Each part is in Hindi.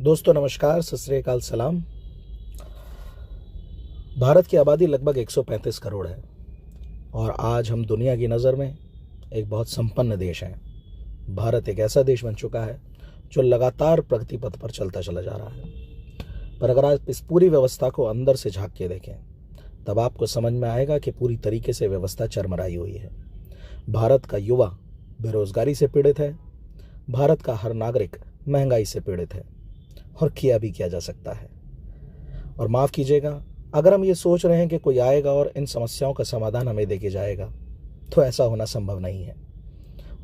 दोस्तों नमस्कार, सत श्री अकाल, सलाम। भारत की आबादी लगभग 135 करोड़ है और आज हम दुनिया की नज़र में एक बहुत संपन्न देश हैं। भारत एक ऐसा देश बन चुका है जो लगातार प्रगति पथ पर चलता चला जा रहा है। पर अगर आप इस पूरी व्यवस्था को अंदर से झांक के देखें तब आपको समझ में आएगा कि पूरी तरीके से व्यवस्था चरमराई हुई है। भारत का युवा बेरोजगारी से पीड़ित है, भारत का हर नागरिक महंगाई से पीड़ित है और किया भी किया जा सकता है। और माफ़ कीजिएगा, अगर हम ये सोच रहे हैं कि कोई आएगा और इन समस्याओं का समाधान हमें देके जाएगा तो ऐसा होना संभव नहीं है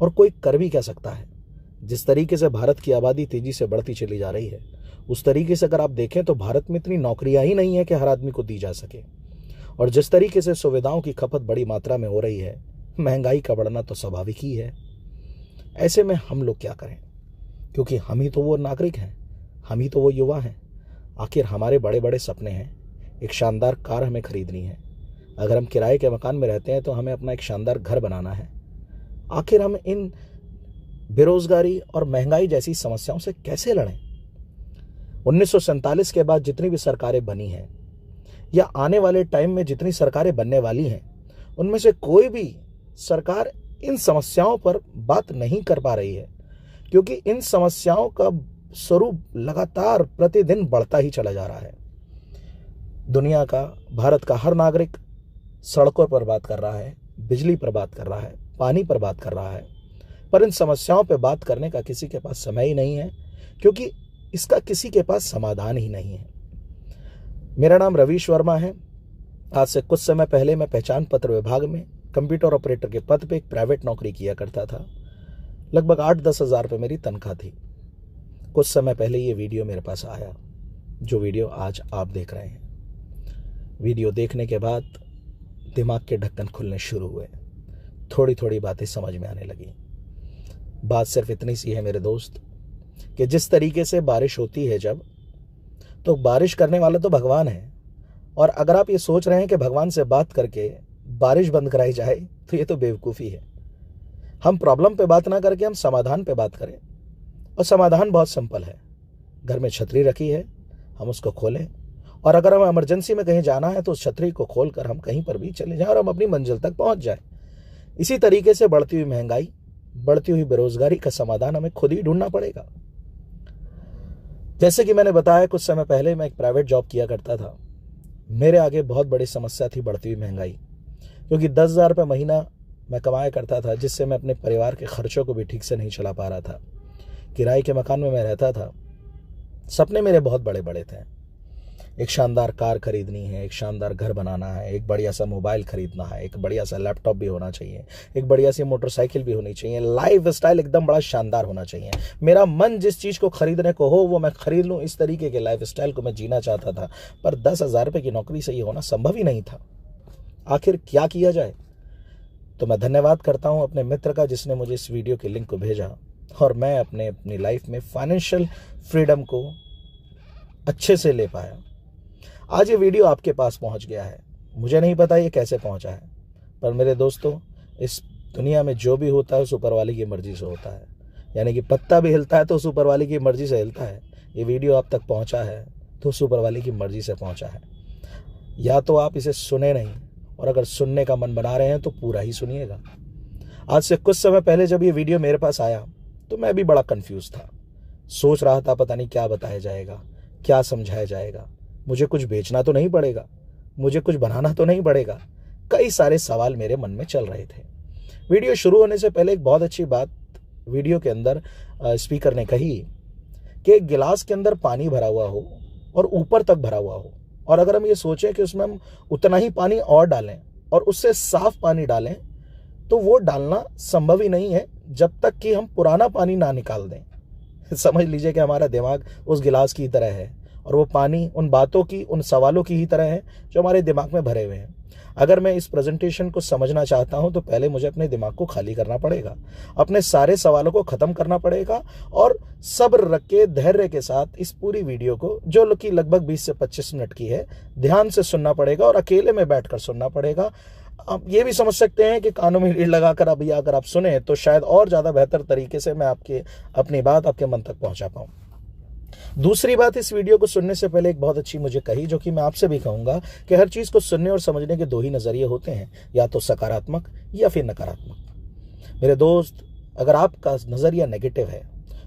और कोई कर भी क्या सकता है। जिस तरीके से भारत की आबादी तेजी से बढ़ती चली जा रही है उस तरीके से अगर आप देखें तो भारत में इतनी नौकरियां ही नहीं है कि हर आदमी को दी जा सके। और जिस तरीके से सुविधाओं की खपत बड़ी मात्रा में हो रही है, महंगाई का बढ़ना तो स्वाभाविक ही है। ऐसे में हम लोग क्या करें, क्योंकि हम ही तो वो नागरिक हैं, हम ही तो वो युवा हैं। आखिर हमारे बड़े बड़े सपने हैं। एक शानदार कार हमें खरीदनी है, अगर हम किराए के मकान में रहते हैं तो हमें अपना एक शानदार घर बनाना है। आखिर हम इन बेरोजगारी और महंगाई जैसी समस्याओं से कैसे लड़ें। 1947 के बाद जितनी भी सरकारें बनी हैं या आने वाले टाइम में जितनी सरकारें बनने वाली हैं, उनमें से कोई भी सरकार इन समस्याओं पर बात नहीं कर पा रही है, क्योंकि इन समस्याओं का स्वरूप लगातार प्रतिदिन बढ़ता ही चला जा रहा है। दुनिया का, भारत का हर नागरिक सड़कों पर बात कर रहा है, बिजली पर बात कर रहा है, पानी पर बात कर रहा है, पर इन समस्याओं पर बात करने का किसी के पास समय ही नहीं है, क्योंकि इसका किसी के पास समाधान ही नहीं है। मेरा नाम रवीश वर्मा है। आज से कुछ समय पहले मैं पहचान पत्र विभाग में कंप्यूटर ऑपरेटर के पद पे एक प्राइवेट नौकरी किया करता था। लगभग 8-10 हज़ार रुपये मेरी तनख्वाह थी। कुछ समय पहले ये वीडियो मेरे पास आया, जो वीडियो आज आप देख रहे हैं। वीडियो देखने के बाद दिमाग के ढक्कन खुलने शुरू हुए, थोड़ी थोड़ी बातें समझ में आने लगी। बात सिर्फ इतनी सी है मेरे दोस्त, कि जिस तरीके से बारिश होती है जब, तो बारिश करने वाला तो भगवान है, और अगर आप ये सोच रहे हैं कि भगवान से बात करके बारिश बंद कराई जाए तो ये तो बेवकूफ़ी है। हम प्रॉब्लम पे बात ना करके हम समाधान पे बात करें, और समाधान बहुत सिंपल है। घर में छतरी रखी है, हम उसको खोलें, और अगर हमें इमरजेंसी में कहीं जाना है तो उस छतरी को खोलकर हम कहीं पर भी चले जाएं और हम अपनी मंजिल तक पहुंच जाएं। इसी तरीके से बढ़ती हुई महंगाई, बढ़ती हुई बेरोजगारी का समाधान हमें खुद ही ढूंढना पड़ेगा। जैसे कि मैंने बताया, कुछ समय पहले मैं एक प्राइवेट जॉब किया करता था। मेरे आगे बहुत बड़ी समस्या थी बढ़ती हुई महंगाई, क्योंकि 10,000 रुपये महीना मैं कमाया करता था, जिससे मैं अपने परिवार के खर्चों को भी ठीक से नहीं चला पा रहा था। किराए के मकान में मैं रहता था। सपने मेरे बहुत बड़े बड़े थे। एक शानदार कार खरीदनी है, एक शानदार घर बनाना है, एक बढ़िया सा मोबाइल खरीदना है, एक बढ़िया सा लैपटॉप भी होना चाहिए, एक बढ़िया सी मोटरसाइकिल भी होनी चाहिए, लाइफ स्टाइल एकदम बड़ा शानदार होना चाहिए। मेरा मन जिस चीज़ को खरीदने को हो वो मैं खरीद लूँ, इस तरीके के लाइफ स्टाइल को मैं जीना चाहता था। पर 10,000 रुपये की नौकरी से ये होना संभव ही नहीं था। आखिर क्या किया जाए। तो मैं धन्यवाद करता हूँ अपने मित्र का, जिसने मुझे इस वीडियो के लिंक को भेजा, और मैं अपनी लाइफ में फाइनेंशियल फ्रीडम को अच्छे से ले पाया। आज ये वीडियो आपके पास पहुंच गया है। मुझे नहीं पता ये कैसे पहुंचा है, पर मेरे दोस्तों, इस दुनिया में जो भी होता है उस ऊपर वाले की मर्जी से होता है। यानी कि पत्ता भी हिलता है तो उस ऊपर वाले की मर्जी से हिलता है। ये वीडियो आप तक पहुंचा है तो उस ऊपर वाले की मर्जी से पहुंचा है। या तो आप इसे सुने नहीं, और अगर सुनने का मन बना रहे हैं तो पूरा ही सुनिएगा। आज से कुछ समय पहले जब ये वीडियो मेरे पास आया तो मैं भी बड़ा कंफ्यूज था। सोच रहा था पता नहीं क्या बताया जाएगा, क्या समझाया जाएगा, मुझे कुछ बेचना तो नहीं पड़ेगा, मुझे कुछ बनाना तो नहीं पड़ेगा। कई सारे सवाल मेरे मन में चल रहे थे। वीडियो शुरू होने से पहले एक बहुत अच्छी बात वीडियो के अंदर स्पीकर ने कही कि एक गिलास के अंदर पानी भरा हुआ हो और ऊपर तक भरा हुआ हो, और अगर हम ये सोचें कि उसमें हम उतना ही पानी और डालें और उससे साफ पानी डालें, तो वो डालना संभव ही नहीं है जब तक कि हम पुराना पानी ना निकाल दें। समझ लीजिए कि हमारा दिमाग उस गिलास की तरह है, और वो पानी उन बातों की, उन सवालों की ही तरह है जो हमारे दिमाग में भरे हुए हैं। अगर मैं इस प्रेजेंटेशन को समझना चाहता हूं तो पहले मुझे अपने दिमाग को खाली करना पड़ेगा, अपने सारे सवालों को खत्म करना पड़ेगा, और सब्र रख के, धैर्य के साथ इस पूरी वीडियो को, जो कि लगभग 20 से 25 मिनट की है, ध्यान से सुनना पड़ेगा और अकेले में बैठकर सुनना पड़ेगा। आप ये भी समझ सकते हैं कि कानों में लीड लगाकर अभी अगर आप सुने तो शायद और ज़्यादा बेहतर तरीके से मैं अपनी बात आपके मन तक पहुंचा पाऊं। दूसरी बात, इस वीडियो को सुनने से पहले एक बहुत अच्छी मुझे कही, जो कि मैं आपसे भी कहूंगा कि हर चीज को सुनने और समझने के दो ही नजरिए होते हैं, या तो सकारात्मक या फिर नकारात्मक। मेरे दोस्त, अगर आपका नजरिया नेगेटिव है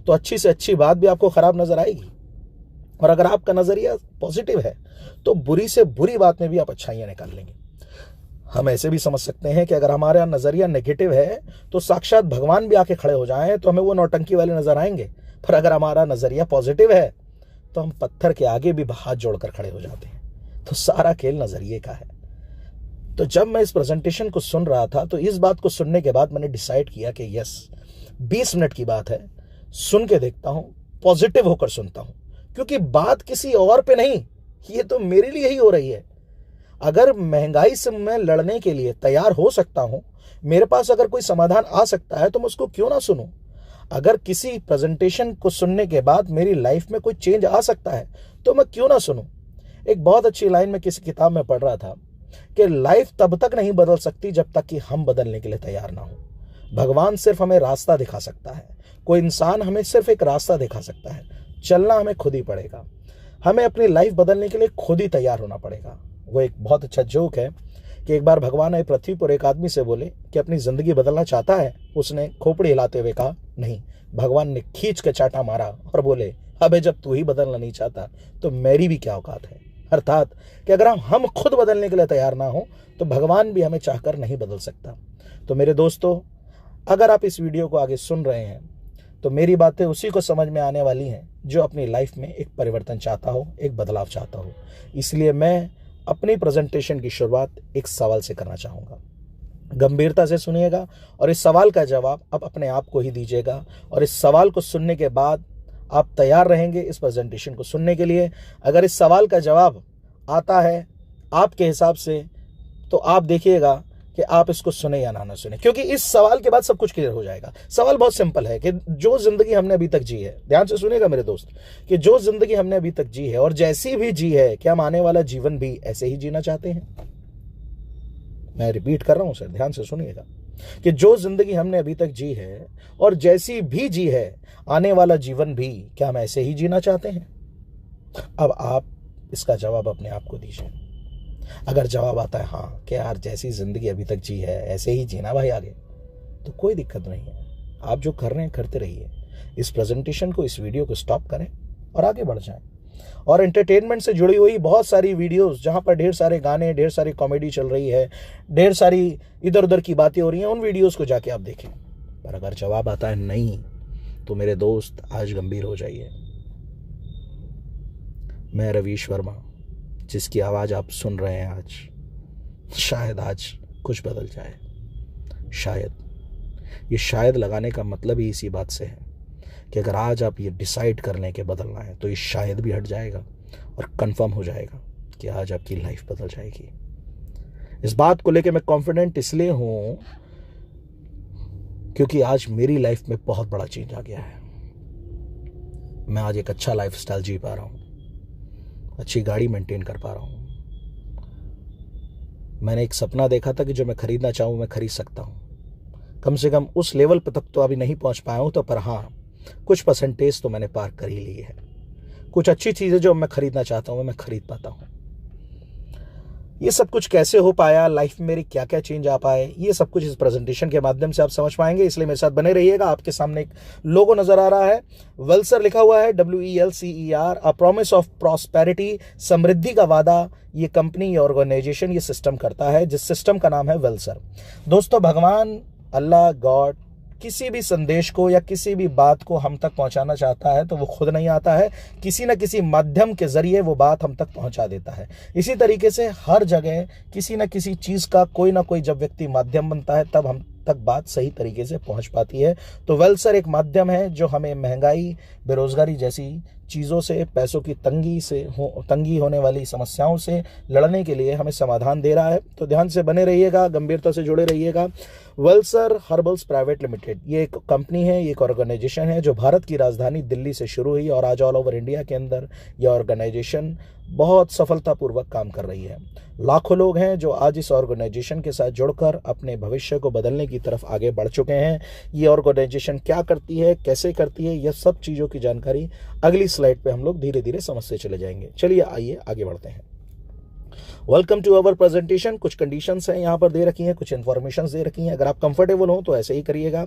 तो अच्छी से अच्छी बात भी आपको खराब नजर आएगी, और अगर आपका नजरिया पॉजिटिव है तो बुरी से बुरी बात में भी आप अच्छाइयां निकाल लेंगे। हम ऐसे भी समझ सकते हैं कि अगर हमारा नजरिया नेगेटिव है तो साक्षात भगवान भी आके खड़े हो जाएं तो हमें वो नौटंकी वाले नजर आएंगे, पर अगर हमारा नजरिया पॉजिटिव है तो हम पत्थर के आगे भी हाथ जोड़कर खड़े हो जाते हैं। तो सारा खेल नजरिए का है। तो जब मैं इस प्रेजेंटेशन को सुन रहा था तो इस बात को सुनने के बाद मैंने डिसाइड किया कि यस, 20 मिनट की बात है, सुन के देखता हूं, पॉजिटिव होकर सुनता हूं, क्योंकि बात किसी और पे नहीं, ये तो मेरे लिए ही हो रही है। अगर महंगाई से मैं लड़ने के लिए तैयार हो सकता हूं, मेरे पास अगर कोई समाधान आ सकता है तो मैं उसको क्यों ना सुनूं। अगर किसी प्रेजेंटेशन को सुनने के बाद मेरी लाइफ में कोई चेंज आ सकता है तो मैं क्यों ना सुनूं। एक बहुत अच्छी लाइन में किसी किताब में पढ़ रहा था कि लाइफ तब तक नहीं बदल सकती जब तक कि हम बदलने के लिए तैयार ना हो। भगवान सिर्फ हमें रास्ता दिखा सकता है, कोई इंसान हमें सिर्फ एक रास्ता दिखा सकता है, चलना हमें खुद ही पड़ेगा। हमें अपनी लाइफ बदलने के लिए खुद ही तैयार होना पड़ेगा। वो एक बहुत अच्छा जोक है कि एक बार भगवान आए पृथ्वी पर, एक आदमी से बोले कि अपनी जिंदगी बदलना चाहता है। उसने खोपड़ी हिलाते हुए कहा नहीं। भगवान ने खींच के चाटा मारा और बोले, अबे जब तू ही बदलना नहीं चाहता तो मेरी भी क्या औकात है। अर्थात कि अगर हम खुद बदलने के लिए तैयार ना हो तो भगवान भी हमें चाहकर नहीं बदल सकता। तो मेरे दोस्तों, अगर आप इस वीडियो को आगे सुन रहे हैं तो मेरी बातें उसी को समझ में आने वाली हैं जो अपनी लाइफ में एक परिवर्तन चाहता हो, एक बदलाव चाहता हो। इसलिए मैं अपनी प्रेजेंटेशन की शुरुआत एक सवाल से करना चाहूँगा। गंभीरता से सुनिएगा और इस सवाल का जवाब आप अपने आप को ही दीजिएगा, और इस सवाल को सुनने के बाद आप तैयार रहेंगे इस प्रेजेंटेशन को सुनने के लिए। अगर इस सवाल का जवाब आता है आपके हिसाब से तो आप देखिएगा कि आप इसको सुने या ना सुने, क्योंकि इस सवाल के बाद सब कुछ क्लियर हो जाएगा। सवाल बहुत सिंपल है कि जो जिंदगी हमने अभी तक जी है, ध्यान से सुनिएगा मेरे दोस्त, कि जो जिंदगी हमने अभी तक जी है और जैसी भी जी है, क्या हम आने वाला जीवन भी ऐसे ही जीना चाहते हैं। मैं रिपीट कर रहा हूं सर, ध्यान से सुनिएगा, कि जो जिंदगी हमने अभी तक जी है और जैसी भी जी है, आने वाला जीवन भी क्या हम ऐसे ही जीना चाहते हैं। अब आप इसका जवाब अपने आप को दीजिए। अगर जवाब आता है हाँ कि यार जैसी जिंदगी अभी तक जी है ऐसे ही जीना भाई आगे, तो कोई दिक्कत नहीं है। आप जो कर रहे हैं करते रहिए। इस प्रेजेंटेशन को, इस वीडियो को स्टॉप करें और आगे बढ़ जाएं। और एंटरटेनमेंट से जुड़ी हुई बहुत सारी वीडियोस जहां पर ढेर सारे गाने, ढेर सारी कॉमेडी चल रही है, ढेर सारी इधर उधर की बातें हो रही हैं, उन वीडियोस को जाके आप देखें। पर अगर जवाब आता है नहीं, तो मेरे दोस्त आज गंभीर हो जाइए। मैं रवीश वर्मा, जिसकी आवाज़ आप सुन रहे हैं आज, शायद आज कुछ बदल जाए। शायद ये शायद लगाने का मतलब ही इसी बात से है कि अगर आज आप ये डिसाइड कर लें कि बदलना है तो ये शायद भी हट जाएगा और कंफर्म हो जाएगा कि आज आपकी लाइफ बदल जाएगी। इस बात को लेकर मैं कॉन्फिडेंट इसलिए हूं क्योंकि आज मेरी लाइफ में बहुत बड़ा चेंज आ गया है। मैं आज एक अच्छा लाइफस्टाइल जी पा रहा हूं, अच्छी गाड़ी मेंटेन कर पा रहा हूं। मैंने एक सपना देखा था कि जो मैं खरीदना चाहूं मैं खरीद सकता हूं। कम से कम उस लेवल पर तक तो अभी नहीं पहुंच पाया हूं, तो पर हाँ, कुछ परसेंटेज तो मैंने पार कर ही ली है। कुछ अच्छी चीजें जो मैं खरीदना चाहता हूं मैं खरीद पाता हूं। ये सब कुछ कैसे हो पाया, लाइफ में मेरी क्या क्या चेंज आ पाए, ये सब कुछ इस प्रेजेंटेशन के माध्यम से आप समझ पाएंगे। इसलिए मेरे साथ बने रहिएगा। आपके सामने एक लोगो नजर आ रहा है, वेलसर लिखा हुआ है, WELCER, a promise of prosperity, समृद्धि का वादा। ये कंपनी, ये ऑर्गेनाइजेशन, ये सिस्टम करता है, जिस सिस्टम का नाम है वेलसर। दोस्तों, भगवान, अल्लाह, गॉड किसी भी संदेश को या किसी भी बात को हम तक पहुंचाना चाहता है तो वो खुद नहीं आता है, किसी न किसी माध्यम के जरिए वो बात हम तक पहुंचा देता है। इसी तरीके से हर जगह किसी न किसी चीज का कोई ना कोई जब व्यक्ति माध्यम बनता है तब हम तक बात सही तरीके से पहुंच पाती है। तो वेलसर एक माध्यम है जो हमें महंगाई, बेरोजगारी जैसी चीज़ों से, पैसों की तंगी होने वाली समस्याओं से लड़ने के लिए हमें समाधान दे रहा है। तो ध्यान से बने रहिएगा, गंभीरता से जुड़े रहिएगा। वेलसर हर्बल्स प्राइवेट लिमिटेड ये एक कंपनी है, ये एक ऑर्गेनाइजेशन है जो भारत की राजधानी दिल्ली से शुरू हुई और आज ऑल ओवर इंडिया के अंदर ये ऑर्गेनाइजेशन बहुत सफलतापूर्वक काम कर रही है। लाखों लोग हैं जो आज इस ऑर्गेनाइजेशन के साथ जुड़कर अपने भविष्य को बदलने की तरफ आगे बढ़ चुके हैं। ये ऑर्गेनाइजेशन क्या करती है, कैसे करती है, यह सब चीज़ों की जानकारी अगली स्लाइड पे हम लोग धीरे धीरे समझते चले जाएंगे। चलिए आइए आगे बढ़ते हैं। Welcome to our presentation. कुछ कंडीशंस हैं यहाँ पर दे रखी हैं, कुछ इन्फॉर्मेशन दे रखी हैं। अगर आप कंफर्टेबल हो तो ऐसे ही करिएगा।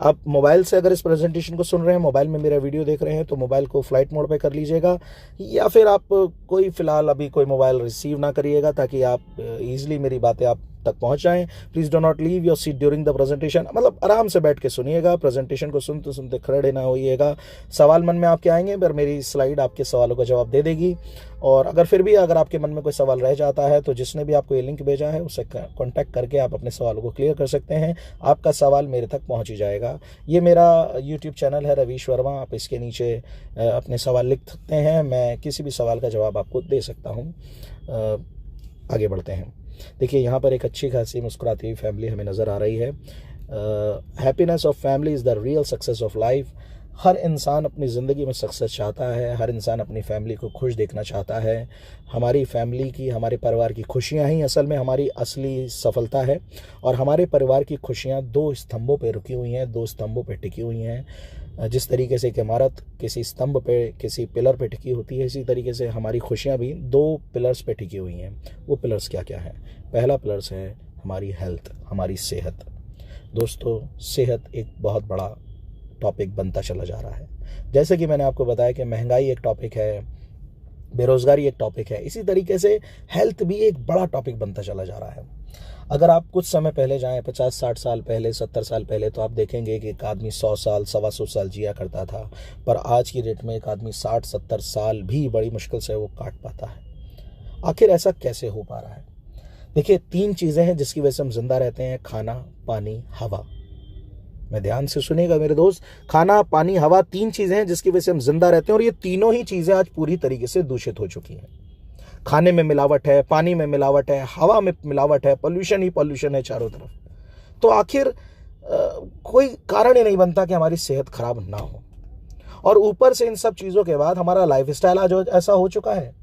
आप मोबाइल से अगर इस प्रेजेंटेशन को सुन रहे हैं, मोबाइल में मेरा वीडियो देख रहे हैं, तो मोबाइल को फ्लाइट मोड पे कर लीजिएगा, या फिर आप कोई फिलहाल अभी कोई मोबाइल रिसीव ना करिएगा ताकि आप ईजिली मेरी बातें आप तक पहुंच जाएं। Please do not leave your seat during the presentation. मतलब आराम से बैठ के सुनिएगा, प्रेजेंटेशन को सुनते सुनते खड़े ना होइएगा। सवाल मन में आपके आएंगे पर मेरी स्लाइड आपके सवालों का जवाब दे देगी। और अगर फिर भी अगर आपके मन में कोई सवाल रह जाता है तो जिसने भी आपको ये लिंक भेजा है उससे कॉन्टैक्ट करके आप अपने सवालों को क्लियर कर सकते हैं। आपका सवाल मेरे तक पहुंच ही जाएगा। ये मेरा यूट्यूब चैनल है रवीश वर्मा, आप इसके नीचे अपने सवाल लिख सकते हैं, मैं किसी भी सवाल का जवाब आपको दे सकता हूँ। आगे बढ़ते हैं। देखिए यहाँ पर एक अच्छी खासी मुस्कुराती हुई फैमिली हमें नज़र आ रही है। Happiness of family is the real success of life. हर इंसान अपनी ज़िंदगी में सक्सेस चाहता है, हर इंसान अपनी फैमिली को खुश देखना चाहता है। हमारी फैमिली की, हमारे परिवार की खुशियाँ ही असल में हमारी असली सफलता है। और हमारे परिवार की खुशियाँ दो स्तंभों पे रुकी हुई हैं, दो स्तंभों पे टिकी हुई हैं। जिस तरीके से एक इमारत किसी स्तंभ पे, किसी पिलर पे टिकी होती है, इसी तरीके से हमारी खुशियाँ भी दो पिलर्स पे टिकी हुई हैं। वो पिलर्स क्या क्या हैं? पहला पिलर्स है हमारी हेल्थ, हमारी सेहत। दोस्तों, सेहत एक बहुत बड़ा टॉपिक बनता चला जा रहा है। जैसे कि मैंने आपको बताया कि महंगाई एक टॉपिक है, बेरोजगारी एक टॉपिक है, इसी तरीके से हेल्थ भी एक बड़ा टॉपिक बनता चला जा रहा है। अगर आप कुछ समय पहले जाएं, 50-60 साल पहले, 70 साल पहले, तो आप देखेंगे कि एक आदमी 100 साल, 125 साल जिया करता था। पर आज की डेट में एक आदमी 60-70 साल भी बड़ी मुश्किल से वो काट पाता है। आखिर ऐसा कैसे हो पा रहा है? देखिए, 3 चीज़ें हैं जिसकी वजह से हम जिंदा रहते हैं: खाना, पानी, हवा। मैं ध्यान से सुनिएगा मेरे दोस्त, खाना, पानी, हवा, 3 चीजें हैं जिसकी वजह से हम जिंदा रहते हैं। और ये तीनों ही चीजें आज पूरी तरीके से दूषित हो चुकी हैं। खाने में मिलावट है, पानी में मिलावट है, हवा में मिलावट है, पोल्यूशन ही पोल्यूशन है चारों तरफ। तो आखिर कोई कारण ही नहीं बनता कि हमारी सेहत खराब ना हो। और ऊपर से इन सब चीजों के बाद हमारा लाइफस्टाइल आज ऐसा हो चुका है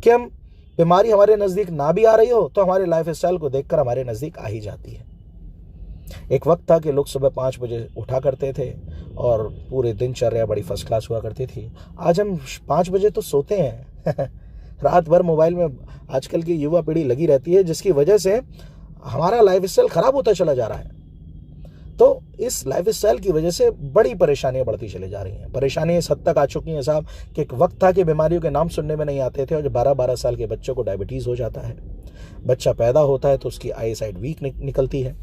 कि हम बीमारी हमारे नजदीक ना भी आ रही हो तो हमारे लाइफस्टाइल को देखकर हमारे नजदीक आ ही जाती है। एक वक्त था कि लोग सुबह 5 बजे उठा करते थे और पूरे दिनचर्या बड़ी फर्स्ट क्लास हुआ करती थी। आज हम 5 बजे तो सोते हैं रात भर मोबाइल में आजकल की युवा पीढ़ी लगी रहती है, जिसकी वजह से हमारा लाइफस्टाइल खराब होता चला जा रहा है। तो इस लाइफस्टाइल की वजह से बड़ी परेशानियां बढ़ती चली जा रही हैं। परेशानियां इस हद तक आ चुकी हैं साहब कि एक वक्त था कि बीमारियों के नाम सुनने में नहीं आते थे, और जो 12-12 साल के बच्चों को डायबिटीज हो जाता है। बच्चा पैदा होता है तो उसकी आई साइड वीक निकलती है।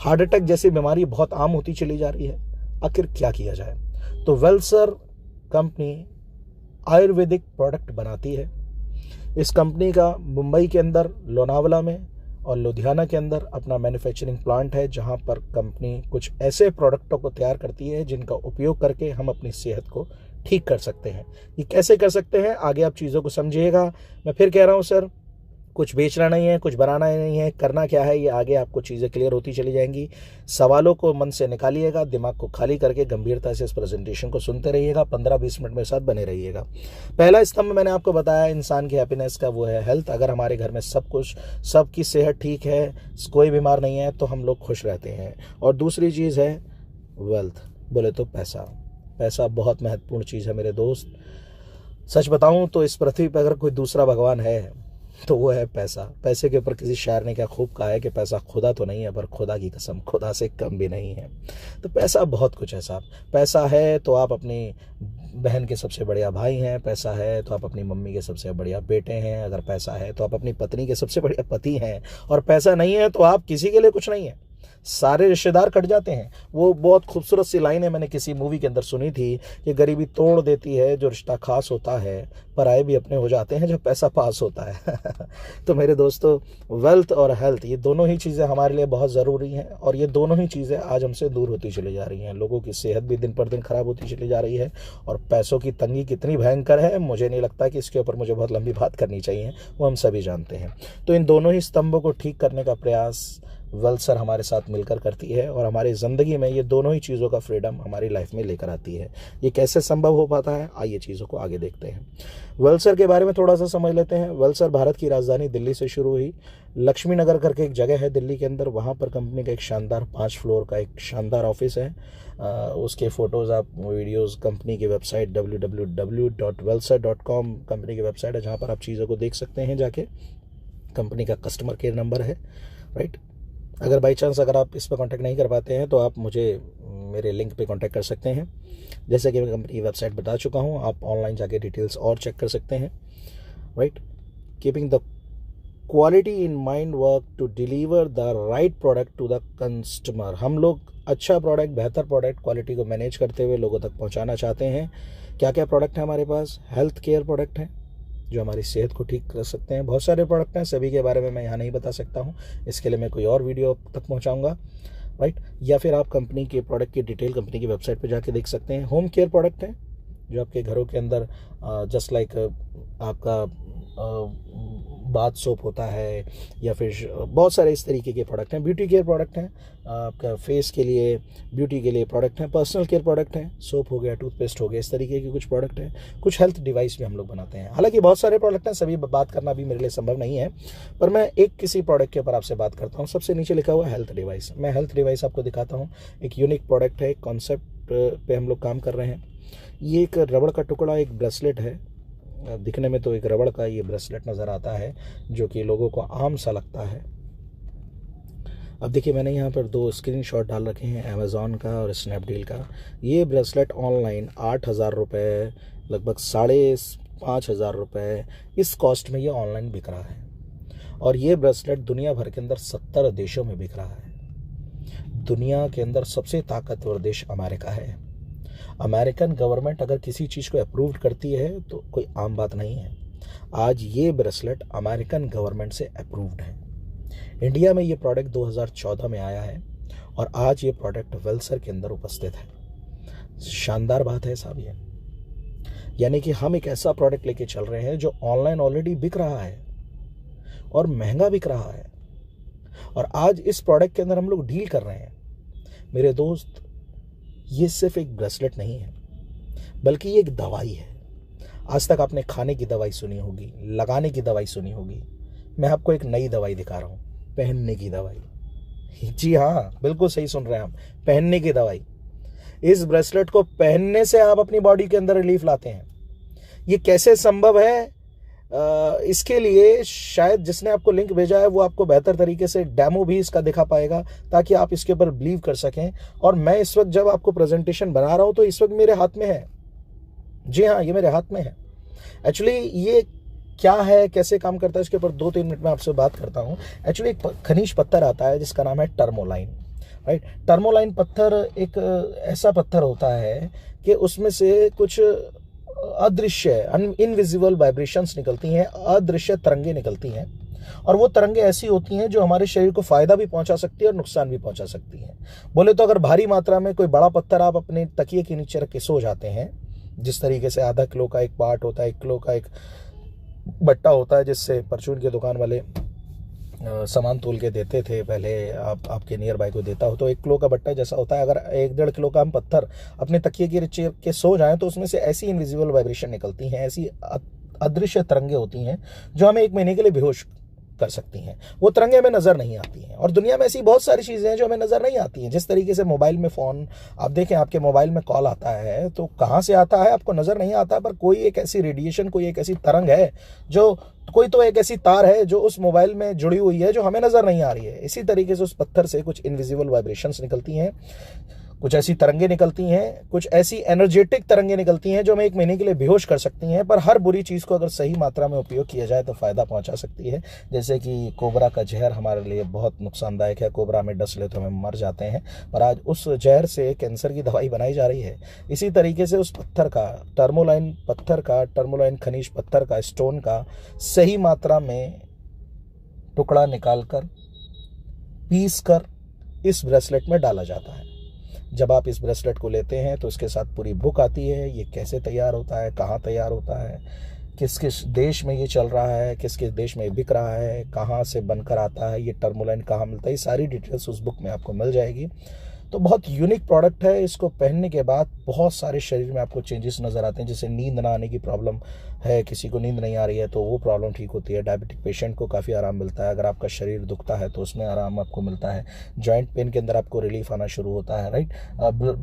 हार्ट अटैक जैसी बीमारी बहुत आम होती चली जा रही है। आखिर क्या किया जाए? तो वेलसर कंपनी आयुर्वेदिक प्रोडक्ट बनाती है। इस कंपनी का मुंबई के अंदर, लोनावला में और लुधियाना के अंदर अपना मैन्युफैक्चरिंग प्लांट है, जहां पर कंपनी कुछ ऐसे प्रोडक्टों को तैयार करती है जिनका उपयोग करके हम अपनी सेहत को ठीक कर सकते हैं। ये कैसे कर सकते हैं, आगे आप चीज़ों को समझिएगा। मैं फिर कह रहा हूँ सर, कुछ बेचना नहीं है, कुछ बनाना नहीं है, करना क्या है, ये आगे आपको चीज़ें क्लियर होती चली जाएंगी। सवालों को मन से निकालिएगा, दिमाग को खाली करके गंभीरता से इस प्रेजेंटेशन को सुनते रहिएगा। 15-20 मिनट मेरे साथ बने रहिएगा। पहला स्तंभ मैंने आपको बताया इंसान की हैप्पीनेस का, वो है हेल्थ। अगर हमारे घर में सब कुछ, सबकी सेहत ठीक है, कोई बीमार नहीं है, तो हम लोग खुश रहते हैं। और दूसरी चीज़ है वेल्थ, बोले तो पैसा। पैसा बहुत महत्वपूर्ण चीज़ है मेरे दोस्त। सच बताऊं तो इस पृथ्वी पर अगर कोई दूसरा भगवान है तो वो है पैसा। पैसे के ऊपर किसी शायर ने क्या खूब कहा है कि पैसा खुदा तो नहीं है, पर खुदा की कसम खुदा से कम भी नहीं है। तो पैसा बहुत कुछ है साहब। पैसा है तो आप अपनी बहन के सबसे बढ़िया भाई हैं, पैसा है तो आप अपनी मम्मी के सबसे बढ़िया बेटे हैं, अगर पैसा है तो आप अपनी पत्नी के सबसे बढ़िया पति हैं, और पैसा नहीं है तो आप किसी के लिए कुछ नहीं है। सारे रिश्तेदार कट जाते हैं। वो बहुत खूबसूरत सी लाइन है, मैंने किसी मूवी के अंदर सुनी थी कि गरीबी तोड़ देती है जो रिश्ता खास होता है, पराए भी अपने हो जाते हैं जब पैसा पास होता है तो मेरे दोस्तों, वेल्थ और हेल्थ ये दोनों ही चीज़ें हमारे लिए बहुत ज़रूरी हैं, और ये दोनों ही चीज़ें आज हमसे दूर होती चली जा रही हैं। लोगों की सेहत भी दिन पर दिन खराब होती चली जा रही है, और पैसों की तंगी कितनी भयंकर है मुझे नहीं लगता कि इसके ऊपर मुझे बहुत लंबी बात करनी चाहिए, वो हम सभी जानते हैं। तो इन दोनों ही स्तंभों को ठीक करने का प्रयास वेलसर हमारे साथ मिलकर करती है, और हमारी ज़िंदगी में ये दोनों ही चीज़ों का फ्रीडम हमारी लाइफ में लेकर आती है। ये कैसे संभव हो पाता है, आइए चीज़ों को आगे देखते हैं। वेलसर के बारे में थोड़ा सा समझ लेते हैं। वेलसर भारत की राजधानी दिल्ली से शुरू हुई। लक्ष्मी नगर करके एक जगह है दिल्ली के अंदर, वहाँ पर कंपनी का एक शानदार 5 फ्लोर का एक शानदार ऑफिस है। उसके फ़ोटोज़, आप वीडियोज़, कंपनी की वेबसाइट www.welsar.com कंपनी की वेबसाइट है, जहाँ पर आप चीज़ों को देख सकते हैं जाके। कंपनी का कस्टमर केयर नंबर है, राइट। अगर बाई चांस अगर आप इस पर कांटेक्ट नहीं कर पाते हैं तो आप मुझे मेरे लिंक पे कांटेक्ट कर सकते हैं। जैसे कि मैं कंपनी की वेबसाइट बता चुका हूँ, आप ऑनलाइन जाके डिटेल्स और चेक कर सकते हैं, right. Keeping the quality in mind, work to deliver the right product to the customer. हम लोग अच्छा प्रोडक्ट, बेहतर प्रोडक्ट, क्वालिटी को मैनेज करते हुए लोगों तक पहुंचाना चाहते हैं। क्या क्या प्रोडक्ट है हमारे पास? हेल्थ केयर प्रोडक्ट हैं जो हमारी सेहत को ठीक कर सकते हैं। बहुत सारे प्रोडक्ट हैं, सभी के बारे में मैं यहाँ नहीं बता सकता हूँ, इसके लिए मैं कोई और वीडियो तक पहुँचाऊँगा, राइट। या फिर आप कंपनी के प्रोडक्ट की डिटेल कंपनी की वेबसाइट पर जाके देख सकते हैं। होम केयर प्रोडक्ट हैं जो आपके घरों के अंदर जस्ट लाइक आपका बाथ सोप होता है, या फिर बहुत सारे इस तरीके के प्रोडक्ट हैं। ब्यूटी केयर प्रोडक्ट हैं, आपका फेस के लिए, ब्यूटी के लिए प्रोडक्ट हैं। पर्सनल केयर प्रोडक्ट हैं, सोप हो गया, टूथपेस्ट हो गया, इस तरीके के कुछ प्रोडक्ट हैं। कुछ हेल्थ डिवाइस भी हम लोग बनाते हैं। हालांकि बहुत सारे प्रोडक्ट हैं, सभी बात करना भी मेरे लिए संभव नहीं है, पर मैं एक किसी प्रोडक्ट के ऊपर आपसे बात करता हूँ। सबसे नीचे लिखा हुआ हेल्थ डिवाइस। मैं हेल्थ डिवाइस आपको दिखाता हूँ। एक यूनिक प्रोडक्ट है, एक कॉन्सेप्ट पे हम लोग काम कर रहे हैं। ये एक रबड़ का टुकड़ा, एक ब्रेसलेट है। दिखने में तो एक रबड़ का ये ब्रेसलेट नज़र आता है जो कि लोगों को आम सा लगता है। अब देखिए, मैंने यहाँ पर 2 स्क्रीनशॉट डाल रखे हैं, अमेज़ॉन का और स्नैपडील का। ये ब्रेसलेट ऑनलाइन 8,000 रुपये, लगभग 5,500 रुपये, इस कॉस्ट में ये ऑनलाइन बिक रहा है। और ये ब्रेसलेट दुनिया भर के अंदर 70 देशों में बिक रहा है। दुनिया के अंदर सबसे ताकतवर देश अमेरिका है। अमेरिकन गवर्नमेंट अगर किसी चीज़ को अप्रूव करती है तो कोई आम बात नहीं है। आज ये ब्रेसलेट अमेरिकन गवर्नमेंट से अप्रूव्ड है। इंडिया में ये प्रोडक्ट 2014 में आया है और आज ये प्रोडक्ट वेलसर के अंदर उपस्थित है। शानदार बात है साहब ये। यानी कि हम एक ऐसा प्रोडक्ट लेके चल रहे हैं जो ऑनलाइन ऑलरेडी बिक रहा है और महंगा बिक रहा है, और आज इस प्रोडक्ट के अंदर हम लोग डील कर रहे हैं। मेरे दोस्त, ये सिर्फ एक ब्रेसलेट नहीं है, बल्कि ये एक दवाई है। आज तक आपने खाने की दवाई सुनी होगी, लगाने की दवाई सुनी होगी। मैं आपको एक नई दवाई दिखा रहा हूँ, पहनने की दवाई। जी हाँ, बिल्कुल सही सुन रहे हैं आप, पहनने की दवाई। इस ब्रेसलेट को पहनने से आप अपनी बॉडी के अंदर रिलीफ लाते हैं। ये कैसे संभव है? इसके लिए शायद जिसने आपको लिंक भेजा है वो आपको बेहतर तरीके से डेमो भी इसका दिखा पाएगा, ताकि आप इसके ऊपर बिलीव कर सकें। और मैं इस वक्त जब आपको प्रेजेंटेशन बना रहा हूं तो इस वक्त मेरे हाथ में है। जी हाँ, ये मेरे हाथ में है। एक्चुअली ये क्या है, कैसे काम करता है, इसके ऊपर 2-3 मिनट में आपसे बात करता हूँ। एक्चुअली एक खनिज पत्थर आता है जिसका नाम है टर्मोलाइन, राइट। टर्मोलाइन पत्थर एक ऐसा पत्थर होता है कि उसमें से कुछ अदृश्य, इनविजिबल वाइब्रेशंस निकलती हैं, अदृश्य तरंगे निकलती हैं, और वो तरंगे ऐसी होती हैं जो हमारे शरीर को फायदा भी पहुंचा सकती है और नुकसान भी पहुंचा सकती हैं। बोले तो अगर भारी मात्रा में कोई बड़ा पत्थर आप अपने तकिए के नीचे रख के सो जाते हैं, जिस तरीके से आधा किलो का एक पार्ट होता है, 1 किलो का एक बट्टा होता है, जिससे परचून के दुकान वाले सामान तोल के देते थे पहले, आपके नियर बाय को देता हो, तो 1 किलो का बट्टा जैसा होता है। अगर 1-1.5 किलो का हम पत्थर अपने तकिए के नीचे के सो जाएं तो उसमें से ऐसी इनविजिबल वाइब्रेशन निकलती हैं, ऐसी अदृश्य तरंगे होती हैं जो हमें 1 महीने के लिए बेहोश कर सकती हैं। वो तरंगे हमें नजर नहीं आती हैं, और दुनिया में ऐसी बहुत सारी चीजें हैं जो हमें नजर नहीं आती हैं। जिस तरीके से मोबाइल में फोन, आप देखें आपके मोबाइल में कॉल आता है तो कहाँ से आता है आपको नजर नहीं आता, पर कोई एक ऐसी रेडिएशन, कोई एक ऐसी तरंग है, जो कोई तो एक ऐसी तार है जो उस मोबाइल में जुड़ी हुई है जो हमें नजर नहीं आ रही है। इसी तरीके से उस पत्थर से कुछ इनविजिबल वाइब्रेशंस निकलती हैं, कुछ ऐसी तरंगे निकलती हैं, कुछ ऐसी एनर्जेटिक तरंगे निकलती हैं जो हमें 1 महीने के लिए बेहोश कर सकती हैं। पर हर बुरी चीज़ को अगर सही मात्रा में उपयोग किया जाए तो फ़ायदा पहुंचा सकती है। जैसे कि कोबरा का जहर हमारे लिए बहुत नुकसानदायक है, कोबरा में डस ले तो हम मर जाते हैं, पर आज उस जहर से कैंसर की दवाई बनाई जा रही है। इसी तरीके से उस पत्थर का, टर्मोलाइन पत्थर का, टर्मोलाइन खनिज पत्थर का, स्टोन का सही मात्रा में टुकड़ा निकाल कर, पीस कर इस ब्रेसलेट में डाला जाता है। जब आप इस ब्रेसलेट को लेते हैं तो इसके साथ पूरी बुक आती है, ये कैसे तैयार होता है, कहाँ तैयार होता है, किस किस देश में ये चल रहा है, किस किस देश में बिक रहा है, कहाँ से बनकर आता है, ये टर्मोलाइन कहाँ मिलता है, ये सारी डिटेल्स उस बुक में आपको मिल जाएगी। तो बहुत यूनिक प्रोडक्ट है। इसको पहनने के बाद बहुत सारे शरीर में आपको चेंजेस नज़र आते हैं। जैसे नींद ना आने की प्रॉब्लम है, किसी को नींद नहीं आ रही है तो वो प्रॉब्लम ठीक होती है। डायबिटिक पेशेंट को काफ़ी आराम मिलता है। अगर आपका शरीर दुखता है तो उसमें आराम आपको मिलता है। जॉइंट पेन के अंदर आपको रिलीफ आना शुरू होता है, राइट।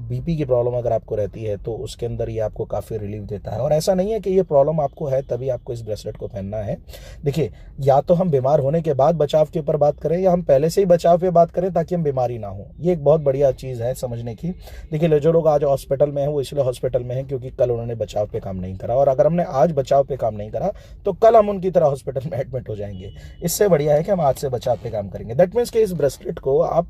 बीपी की प्रॉब्लम अगर आपको रहती है तो उसके अंदर ये आपको काफ़ी रिलीफ देता है। और ऐसा नहीं है कि ये प्रॉब्लम आपको है तभी आपको इस ब्रेसलेट को पहनना है। देखिए, या तो हम बीमार होने के बाद बचाव के ऊपर बात करें, या हम पहले से ही बचाव पे बात करें ताकि हम बीमारी ना हो। ये एक बहुत बढ़िया चीज़ है समझने की। देखिए, जो लोग आज हॉस्पिटल में हैं वो इसलिए हॉस्पिटल में हैं क्योंकि कल उन्होंने बचाव पे काम नहीं करा, और अगर हमने आज बचाव पे काम नहीं करा तो कल हम उनकी तरह हॉस्पिटल में एडमिट हो जाएंगे। इससे बढ़िया है कि हम आज से बचाव पे काम करेंगे। दैट मीन्स कि इस ब्रेसलेट को आप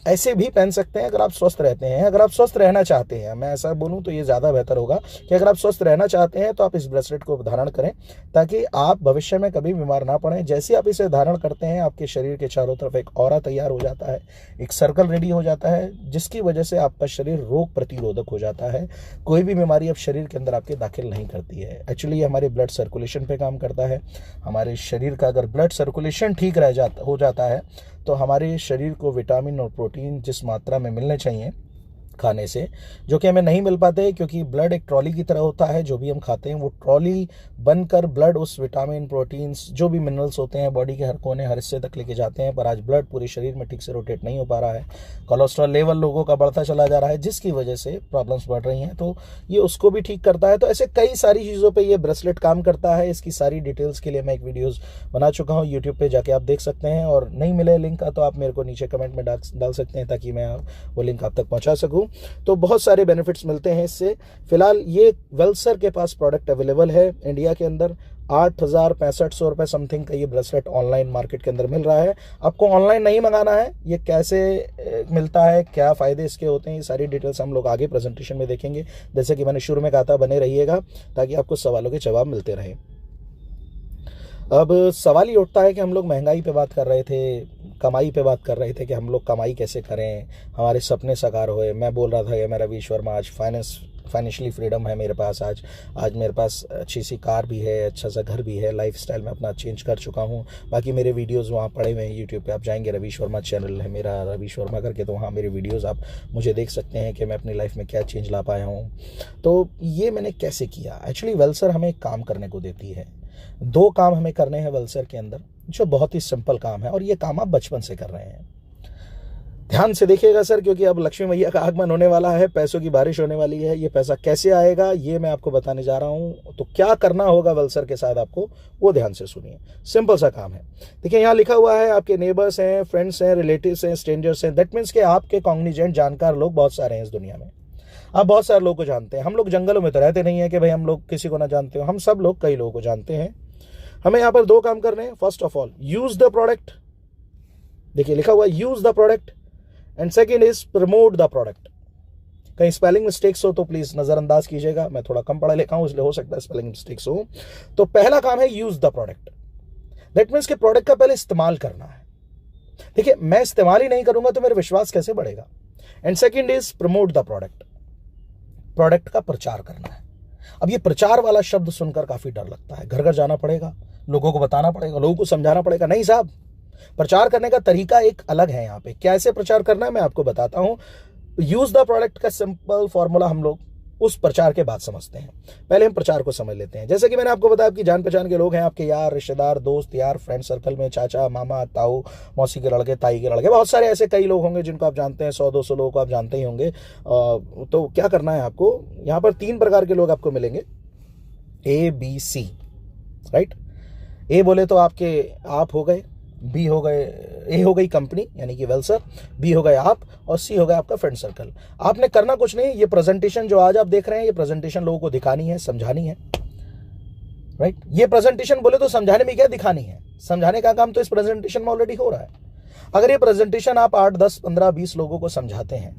ऐसे भी पहन सकते हैं अगर आप स्वस्थ रहते हैं। अगर आप स्वस्थ रहना चाहते हैं, मैं ऐसा बोलूं तो ये ज़्यादा बेहतर होगा कि अगर आप स्वस्थ रहना चाहते हैं तो आप इस ब्रेसलेट को धारण करें ताकि आप भविष्य में कभी बीमार ना पड़ें। जैसे आप इसे धारण करते हैं आपके शरीर के चारों तरफ एक ऑरा तैयार हो जाता है, एक सर्कल रेडी हो जाता है, जिसकी वजह से आपका शरीर रोग प्रतिरोधक हो जाता है। कोई भी बीमारी अब शरीर के अंदर आपके दाखिल नहीं करती है। एक्चुअली ये हमारे ब्लड सर्कुलेशन पे काम करता है। हमारे शरीर का अगर ब्लड सर्कुलेशन ठीक हो जाता है तो हमारे शरीर को विटामिन और प्रोटीन जिस मात्रा में मिलने चाहिए खाने से, जो कि हमें नहीं मिल पाते क्योंकि ब्लड एक ट्रॉली की तरह होता है। जो भी हम खाते हैं वो ट्रॉली बनकर ब्लड उस विटामिन, प्रोटीन्स, जो भी मिनरल्स होते हैं बॉडी के हर कोने हर हिस्से तक लेके जाते हैं। पर आज ब्लड पूरे शरीर में ठीक से रोटेट नहीं हो पा रहा है। कोलेस्ट्रॉल लेवल लोगों का बढ़ता चला जा रहा है, जिसकी वजह से प्रॉब्लम्स बढ़ रही हैं। तो ये उसको भी ठीक करता है। तो ऐसे कई सारी चीज़ों पर ये ब्रेसलेट काम करता है। इसकी सारी डिटेल्स के लिए मैं एक वीडियोज़ बना चुका हूँ, यूट्यूब पर जाके आप देख सकते हैं। और नहीं मिले लिंक का तो आप मेरे को नीचे कमेंट में डाल सकते हैं ताकि मैं वो लिंक आप तक पहुँचा सकूँ। तो बहुत सारे बेनिफिट्स मिलते हैं इससे। फिलहाल ये वेल्सर के पास प्रोडक्ट अवेलेबल है इंडिया के अंदर। 8,6500 रुपये समथिंग का ये ब्रेसलेट ऑनलाइन मार्केट के अंदर मिल रहा है। आपको ऑनलाइन नहीं मंगाना है। ये कैसे मिलता है, क्या फ़ायदे इसके होते हैं, ये सारी डिटेल्स हम लोग आगे प्रेजेंटेशन में देखेंगे। जैसे कि मैंने शुरू में कहा था, बने रहिएगा ताकि आपको सवालों के जवाब मिलते रहें। अब सवाल ये उठता है कि हम लोग महंगाई पे बात कर रहे थे, कमाई पे बात कर रहे थे कि हम लोग कमाई कैसे करें, हमारे सपने साकार होए। मैं बोल रहा था कि मैं रवि वर्मा, आज फाइनेंशियली फ्रीडम है मेरे पास। आज मेरे पास अच्छी सी कार भी है, अच्छा सा घर भी है, लाइफस्टाइल में अपना चेंज कर चुका हूँ। बाकी मेरे वीडियोस वहाँ पड़े हुए हैं यूट्यूब पे। आप जाएंगे, रवि वर्मा चैनल है मेरा, रवि वर्मा करके, तो वहाँ मेरे वीडियोस आप मुझे देख सकते हैं कि मैं अपनी लाइफ में क्या चेंज ला पाया हूँ। तो ये मैंने कैसे किया। एक्चुअली वेल्सर हमें एक काम करने को देती है। 2 काम हमें करने हैं वेल्सर के अंदर, जो बहुत ही सिंपल काम है, और ये काम आप बचपन से कर रहे हैं। ध्यान से देखिएगा सर, क्योंकि अब लक्ष्मी मैया का आगमन होने वाला है, पैसों की बारिश होने वाली है। ये पैसा कैसे आएगा ये मैं आपको बताने जा रहा हूँ। तो क्या करना होगा वेल्सर के साथ आपको, वो ध्यान से सुनिए। सिंपल सा काम है। देखिए, यहाँ लिखा हुआ है आपके नेबर्स हैं, फ्रेंड्स हैं, रिलेटिव्स हैं, स्ट्रेंजर्स हैं। दैट मीन्स कि आपके कॉग्निजेंट, जानकार लोग बहुत सारे हैं इस दुनिया में। आप बहुत सारे लोगों को जानते हैं। हम लोग जंगलों में तो रहते नहीं है कि भाई हम लोग किसी को ना जानते हो। हम सब लोग कई लोगों को जानते हैं। हमें यहाँ पर 2 काम करने हैं। First of all, use the product. देखिए लिखा हुआ है use the product, and second is promote the product. कहीं स्पेलिंग मिस्टेक्स हो तो प्लीज नजरअंदाज कीजिएगा। मैं थोड़ा कम पढ़ा लिखा हूं इसलिए हो सकता है स्पेलिंग मिस्टेक्स हो। तो पहला काम है use the product. That means के प्रोडक्ट का पहले इस्तेमाल करना है। देखिए, मैं इस्तेमाल ही नहीं करूंगा तो मेरा विश्वास कैसे बढ़ेगा। And second is promote the product. Product का प्रचार करना है। अब ये प्रचार वाला शब्द सुनकर काफी डर लगता है। घर घर जाना पड़ेगा, लोगों को बताना पड़ेगा, लोगों को समझाना पड़ेगा। नहीं साहब, प्रचार करने का तरीका एक अलग है। यहाँ पे कैसे प्रचार करना है मैं आपको बताता हूं। यूज द प्रोडक्ट का सिंपल फॉर्मूला हम लोग उस प्रचार के बाद समझते हैं। पहले हम प्रचार को समझ लेते हैं। जैसे कि मैंने आपको बताया, आपकी जान पहचान के लोग हैं, आपके यार, रिश्तेदार, दोस्त यार, फ्रेंड सर्कल में चाचा, मामा, ताऊ, मौसी के लड़के, ताई के लड़के, बहुत सारे ऐसे कई लोग होंगे जिनको आप जानते हैं। 100-200 लोगों को आप जानते ही होंगे। तो क्या करना है आपको, यहाँ पर 3 प्रकार के लोग आपको मिलेंगे, ABC, राइट। ए बोले तो आप हो गए, बी हो गए, ए हो गई कंपनी यानी कि वेल्सर, बी हो गए आप, और सी हो गया आपका फ्रेंड सर्कल। आपने करना कुछ नहीं। ये प्रेजेंटेशन जो आज आप देख रहे हैं, ये प्रेजेंटेशन लोगों को दिखानी है, समझानी है, राइट। ये प्रेजेंटेशन बोले तो समझाने में क्या, दिखानी है। समझाने का काम तो इस प्रेजेंटेशन में ऑलरेडी हो रहा है। अगर ये प्रेजेंटेशन आप 8, 10, 15, 20 लोगों को समझाते हैं,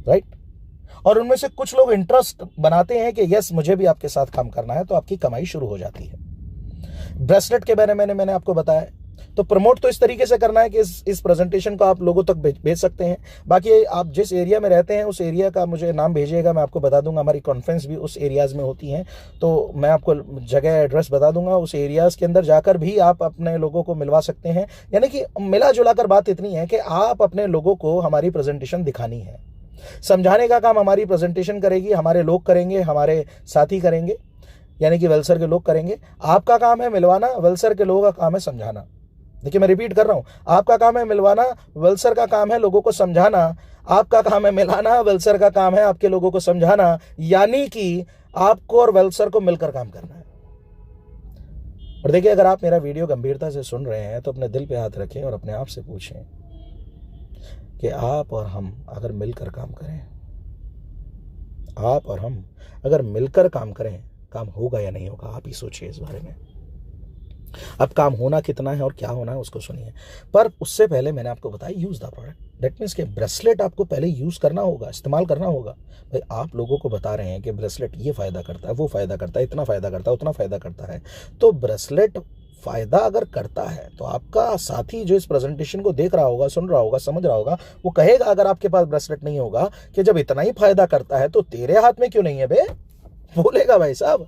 राइट, और उनमें से कुछ लोग इंटरेस्ट बनाते हैं कि यस मुझे भी आपके साथ काम करना है, तो आपकी कमाई शुरू हो जाती है। ब्रेसलेट के बारे में मैंने आपको बताया तो प्रमोट तो इस तरीके से करना है कि इस प्रेजेंटेशन को आप लोगों तक भेज सकते हैं। बाकी आप जिस एरिया में रहते हैं उस एरिया का मुझे नाम भेजिएगा, मैं आपको बता दूंगा। हमारी कॉन्फ्रेंस भी उस एरियाज़ में होती हैं, तो मैं आपको जगह एड्रेस बता दूंगा। उस एरियाज़ के अंदर जाकर भी आप अपने लोगों को मिलवा सकते हैं। यानी कि मिला जुला कर बात इतनी है कि आप अपने लोगों को हमारी प्रेजेंटेशन दिखानी है। समझाने का काम हमारी प्रेजेंटेशन करेगी, हमारे लोग करेंगे, हमारे साथी करेंगे, यानी कि वेलसर के लोग करेंगे। आपका काम है मिलवाना, वेलसर के लोगों का काम है समझाना। देखिए मैं रिपीट कर रहा हूं, आपका काम है मिलवाना, वेलसर का काम है लोगों को समझाना। आपका काम है मिलाना, वेलसर का काम है आपके लोगों को समझाना। यानी कि आपको और वेलसर को मिलकर काम करना है। और देखिए, अगर आप मेरा वीडियो गंभीरता से सुन रहे हैं तो अपने दिल पे हाथ रखें और अपने आप से पूछें कि आप और हम अगर मिलकर काम करें, आप और हम अगर मिलकर काम करें, काम होगा या नहीं होगा? आप ही सोचिए इस बारे में। अब काम होना कितना है और क्या होना है उसको सुनिए, पर उससे पहले मैंने आपको बताया use the product. That means के ब्रेसलेट आपको पहले यूज करना होगा, इस्तेमाल करना होगा। भाई आप लोगों को बता रहे हैं कि ब्रेसलेट ये फायदा करता है, वो फायदा करता है, इतना फायदा करता है, उतना फायदा करता है। तो ब्रेसलेट फायदा अगर करता है तो आपका साथी जो इस प्रेजेंटेशन को देख रहा होगा, सुन रहा होगा, समझ रहा होगा, वो कहेगा अगर आपके पास ब्रेसलेट नहीं होगा कि जब इतना ही फायदा करता है तो तेरे हाथ में क्यों नहीं है बे, बोलेगा भाई साहब।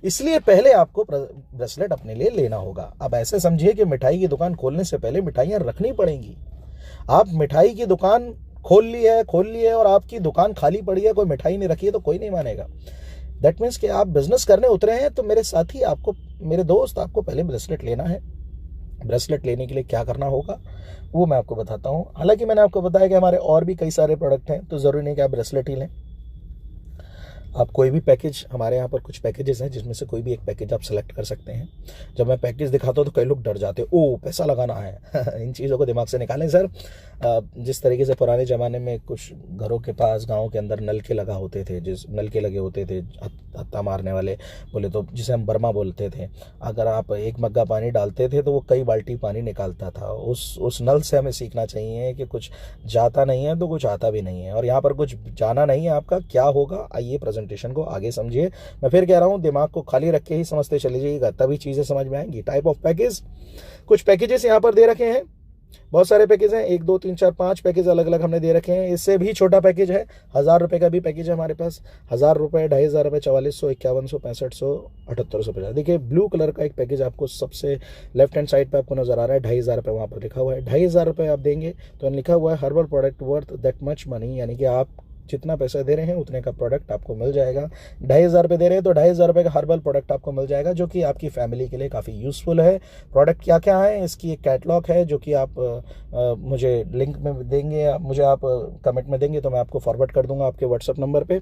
इसलिए पहले आपको ब्रेसलेट अपने लिए लेना होगा। अब ऐसे समझिए कि मिठाई की दुकान खोलने से पहले मिठाइयां रखनी पड़ेंगी। आप मिठाई की दुकान खोल ली है और आपकी दुकान खाली पड़ी है, कोई मिठाई नहीं रखी है, तो कोई नहीं मानेगा। दैट मीन्स कि आप बिजनेस करने उतरे हैं तो मेरे साथी, आपको, मेरे दोस्त, आपको पहले ब्रेसलेट लेना है। ब्रेसलेट लेने के लिए क्या करना होगा वो मैं आपको बताता हूँ। हालांकि मैंने आपको बताया कि हमारे और भी कई सारे प्रोडक्ट हैं, तो ज़रूरी नहीं कि आप ब्रेसलेट ही लें। आप कोई भी पैकेज, हमारे यहाँ पर कुछ पैकेजेस हैं जिसमें से कोई भी एक पैकेज आप सेलेक्ट कर सकते हैं। जब मैं पैकेज दिखाता हूँ तो कई लोग डर जाते हैं, ओ पैसा लगाना है। इन चीज़ों को दिमाग से निकालें सर। जिस तरीके से पुराने ज़माने में कुछ घरों के पास, गाँव के अंदर नलके लगा होते थे, जिस नलके लगे होते थे हत्ता मारने वाले बोले तो, जिसे हम बर्मा बोलते थे। अगर आप एक मग्गा पानी डालते थे तो वो कई बाल्टी पानी निकालता था। उस नल से हमें सीखना चाहिए कि कुछ जाता नहीं है तो कुछ आता भी नहीं है, और यहाँ पर कुछ जाना नहीं है आपका। क्या होगा, आइए प्रेजेंटेशन को आगे समझिए। मैं फिर कह रहा हूँ, दिमाग को खाली रख के ही समझते चले जाइएगा, तभी चीज़ें समझ में आएंगी। टाइप ऑफ पैकेज, कुछ पैकेजेस यहाँ पर दे रखे हैं, बहुत सारे पैकेज हैं, 1 2 3 4 5 पैकेज अलग अलग हमने दे रखे हैं। इससे भी छोटा पैकेज है, 1000 रुपये का भी पैकेज है हमारे पास। 1000 रुपये, 2500 रुपये, 4400, 5100, 6500, 7850। देखिए ब्लू कलर का एक पैकेज आपको सबसे लेफ्ट हैंड साइड पे आपको नजर आ रहा है, 2500 रुपये वहाँ पर लिखा हुआ है। 2500 रुपये आप देंगे तो लिखा हुआ है herbal product worth that much money, यानी कि आप जितना पैसा दे रहे हैं उतने का प्रोडक्ट आपको मिल जाएगा। 2500 रुपये दे रहे हैं तो 2500 रुपये का हर्बल प्रोडक्ट आपको मिल जाएगा, जो कि आपकी फैमिली के लिए काफ़ी यूज़फुल है। प्रोडक्ट क्या क्या है, इसकी एक कैटलॉग है जो कि आप मुझे लिंक में देंगे, मुझे आप कमेंट में देंगे तो मैं आपको फॉरवर्ड कर दूंगा आपके व्हाट्सअप नंबर पे।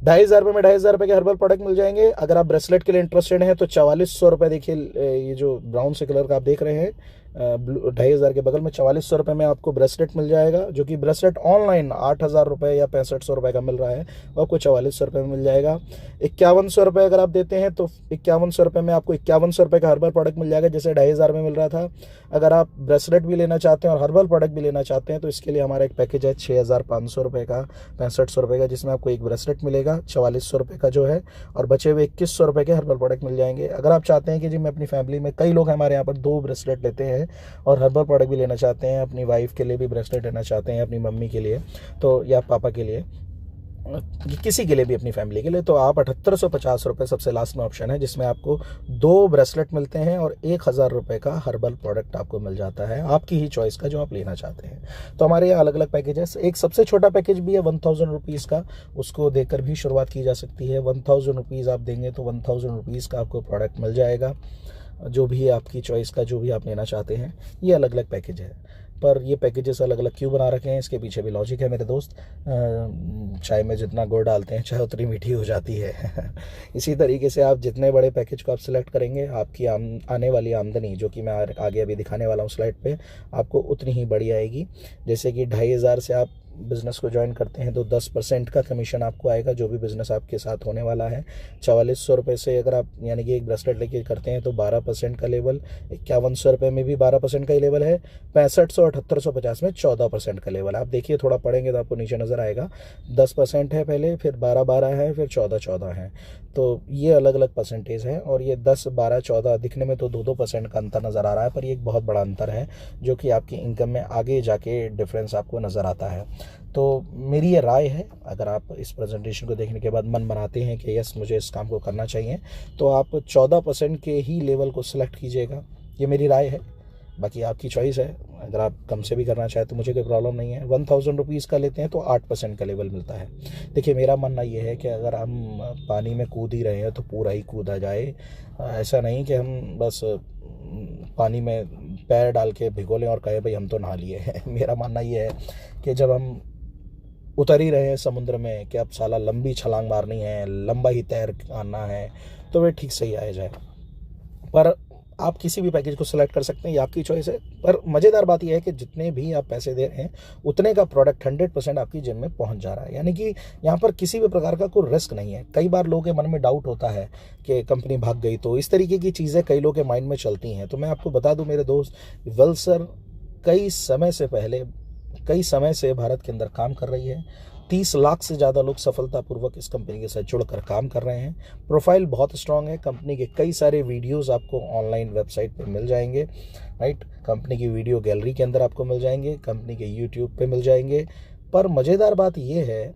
2500 रुपये में 2500 रुपये के हर्बल प्रोडक्ट मिल जाएंगे। अगर आप ब्रेसलेट के लिए इंटरेस्टेड हैं तो 4400 रुपये, देखिए ये जो ब्राउन से कलर का आप देख रहे हैं, 2500 के बगल में 4400 रुपये में आपको ब्रेसलेट मिल जाएगा, जो कि ब्रेसलेट ऑनलाइन 8000 रुपये या 6500 रुपये का मिल रहा है, वो आपको 4400 रुपये में मिल जाएगा। 5100 रुपये अगर आप देते हैं तो 5100 रुपये में आपको 5100 रुपये का हर्बल प्रोडक्ट मिल जाएगा, जैसे 2500 में मिल रहा था। अगर आप ब्रेसलेट भी लेना चाहते हैं और हर्बल प्रोडक्ट भी लेना चाहते हैं तो इसके लिए हमारा एक पैकेज है 6500 रुपये का, 6500 रुपये का, जिसमें आपको एक ब्रेसलेट मिलेगा 4400 रुपये का जो है, और बचे हुए 2100 रुपये के हर्बल प्रोडक्ट मिल जाएंगे। अगर आप चाहते हैं कि जी मैं अपनी फैमिली में, कई लोग हमारे यहाँ पर 2 ब्रेसलेट लेते हैं और हर्बल प्रोडक्ट भी लेना चाहते हैं, अपनी वाइफ के लिए भी ब्रेसलेट लेना चाहते हैं, अपनी मम्मी के लिए तो, या पापा के लिए, किसी के लिए भी, अपनी फैमिली के लिए, तो आप 7850 रुपये सबसे लास्ट में ऑप्शन है, जिसमें आपको 2 ब्रेसलेट मिलते हैं और 1000 रुपये का हर्बल प्रोडक्ट आपको मिल जाता है, आपकी ही चॉइस का जो आप लेना चाहते हैं। तो हमारे यहाँ अलग अलग पैकेज है। एक सबसे छोटा पैकेज भी है 1000 रुपीज़ का, उसको देकर भी शुरुआत की जा सकती है। 1000 रुपीज़ आप देंगे तो 1000 रुपीज़ का आपको प्रोडक्ट मिल जाएगा, जो भी आपकी चॉइस का, जो भी आप लेना चाहते हैं। ये अलग अलग पैकेज है, पर ये पैकेजेस अलग अलग क्यों बना रखे हैं, इसके पीछे भी लॉजिक है मेरे दोस्त। चाय में जितना गुड़ डालते हैं चाय उतनी मीठी हो जाती है। इसी तरीके से आप जितने बड़े पैकेज को आप सिलेक्ट करेंगे, आपकी आने वाली आमदनी, जो कि मैं आगे अभी दिखाने वाला हूँ स्लाइड पे, आपको उतनी ही बड़ी आएगी। जैसे कि 2500 से आप बिज़नेस को ज्वाइन करते हैं तो 10% का कमीशन आपको आएगा, जो भी बिज़नेस आपके साथ होने वाला है। 4400 रुपये से अगर आप यानी कि एक ब्रेसलेट लेके करते हैं तो 12% का लेवल, 5100 रुपये में भी 12% का ही लेवल है, 6500 और 7850 में 14% का लेवल। आप देखिए, थोड़ा पढ़ेंगे तो आपको नीचे नज़र आएगा, 10% है पहले, फिर 12-12 है, फिर 14-14 है। तो ये अलग अलग परसेंटेज है, और ये 10, 12, 14 दिखने में तो 2-2% का अंतर नज़र आ रहा है, पर ये एक बहुत बड़ा अंतर है जो कि आपकी इनकम में आगे जाके डिफरेंस आपको नज़र आता है। तो मेरी ये राय है, अगर आप इस प्रेजेंटेशन को देखने के बाद मन बनाते हैं कि यस मुझे इस काम को करना चाहिए, तो आप 14% के ही लेवल को सिलेक्ट कीजिएगा। ये मेरी राय है, बाकी आपकी चॉइस है। अगर आप कम से भी करना चाहें तो मुझे कोई प्रॉब्लम नहीं है। 1000 रुपीज़ का लेते हैं तो 8% का लेवल मिलता है। देखिए, मेरा मानना ये है कि अगर हम पानी में कूद ही रहे हैं तो पूरा ही कूदा जाए। ऐसा नहीं कि हम बस पानी में पैर डाल के भिगो लें और कहें भाई हम तो नहा लिए हैं। मेरा मानना ये है कि जब हम उतर ही रहे हैं समुद्र में कि अब साला लंबी छलांग मारनी है, लंबा ही तैर आना है, तो वे ठीक से ही आया जाए। पर आप किसी भी पैकेज को सिलेक्ट कर सकते हैं, ये आपकी चॉइस है। पर मज़ेदार बात यह है कि जितने भी आप पैसे दे रहे हैं उतने का प्रोडक्ट 100% आपकी जेब में पहुंच जा रहा है। यानी कि यहाँ पर किसी भी प्रकार का कोई रिस्क नहीं है। कई बार लोगों के मन में डाउट होता है कि कंपनी भाग गई, तो इस तरीके की चीज़ें कई लोगों के माइंड में चलती हैं। तो मैं आपको बता दूँ मेरे दोस्त, वेल्सर कई समय से भारत के अंदर काम कर रही है। 30 लाख से ज़्यादा लोग सफलतापूर्वक इस कंपनी के साथ जुड़कर काम कर रहे हैं। प्रोफाइल बहुत स्ट्रांग है। कंपनी के कई सारे वीडियोस आपको ऑनलाइन वेबसाइट पे मिल जाएंगे, राइट। कंपनी की वीडियो गैलरी के अंदर आपको मिल जाएंगे, कंपनी के यूट्यूब पे मिल जाएंगे। पर मज़ेदार बात यह है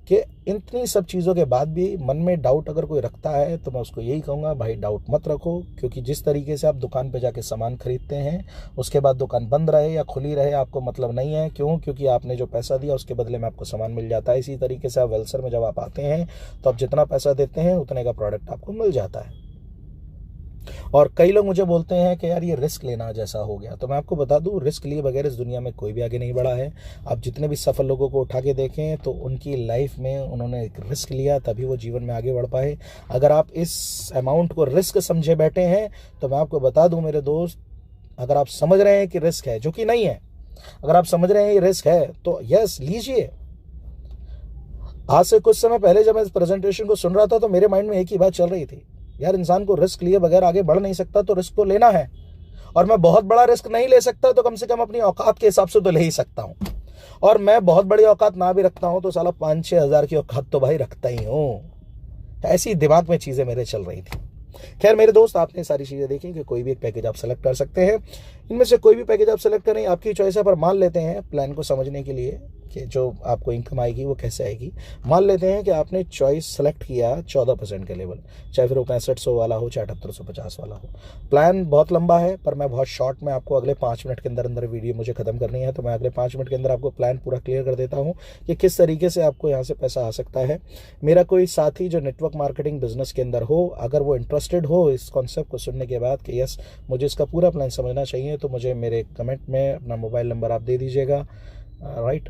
कि इतनी सब चीज़ों के बाद भी मन में डाउट अगर कोई रखता है तो मैं उसको यही कहूँगा, भाई डाउट मत रखो। क्योंकि जिस तरीके से आप दुकान पे जाके सामान खरीदते हैं, उसके बाद दुकान बंद रहे या खुली रहे आपको मतलब नहीं है। क्यों? क्योंकि आपने जो पैसा दिया उसके बदले में आपको सामान मिल जाता है। इसी तरीके से आप वेल्सर में जब आप आते हैं तो आप जितना पैसा देते हैं उतने का प्रोडक्ट आपको मिल जाता है। और कई लोग मुझे बोलते हैं कि यार ये रिस्क लेना जैसा हो गया, तो मैं आपको बता दूं, रिस्क लिए बगैर इस दुनिया में कोई भी आगे नहीं बढ़ा है। आप जितने भी सफल लोगों को उठा के देखें तो उनकी लाइफ में उन्होंने एक रिस्क लिया, तभी वो जीवन में आगे बढ़ पाए। अगर आप इस अमाउंट को रिस्क समझे बैठे हैं तो मैं आपको बता दूं मेरे दोस्त, अगर आप समझ रहे हैं कि रिस्क है, जो कि नहीं है, अगर आप समझ रहे हैं ये रिस्क है तो यस लीजिए। आज से कुछ समय पहले जब मैं इस प्रेजेंटेशन को सुन रहा था तो मेरे माइंड में एक ही बात चल रही थी, यार इंसान को रिस्क लिए बगैर आगे बढ़ नहीं सकता, तो रिस्क तो लेना है। और मैं बहुत बड़ा रिस्क नहीं ले सकता तो कम से कम अपनी औकात के हिसाब से तो ले ही सकता हूं। और मैं बहुत बड़ी औकात ना भी रखता हूं तो साला 5-6 हज़ार की औकात तो भाई रखता ही हूं। ऐसी दिमाग में चीजें मेरे चल रही थी। खैर मेरे दोस्त, आपने सारी चीजें देखी कि कोई भी एक पैकेज आप सेलेक्ट कर सकते हैं। इनमें से कोई भी पैकेज आप सेलेक्ट करें, आपकी चॉइस है। पर मान लेते हैं प्लान को समझने के लिए कि जो आपको इनकम आएगी वो कैसे आएगी, मान लेते हैं कि आपने चॉइस सेलेक्ट किया 14% के लेवल, चाहे फिर वो 6500 वाला हो चाहे 7850 वाला हो। प्लान बहुत लंबा है पर मैं बहुत शॉर्ट में आपको अगले 5 मिनट के अंदर अंदर वीडियो मुझे खत्म करनी है, तो मैं अगले 5 मिनट के अंदर आपको प्लान पूरा क्लियर कर देता हूँ कि किस तरीके से आपको यहाँ से पैसा आ सकता है। मेरा कोई साथी जो नेटवर्क मार्केटिंग बिजनेस के अंदर हो, अगर वो इंटरेस्टेड हो इस कॉन्सेप्ट को सुनने के बाद कि यस मुझे इसका पूरा प्लान समझना चाहिए, तो मुझे मेरे कमेंट में अपना मोबाइल नंबर आप दे दीजिएगा, राइट।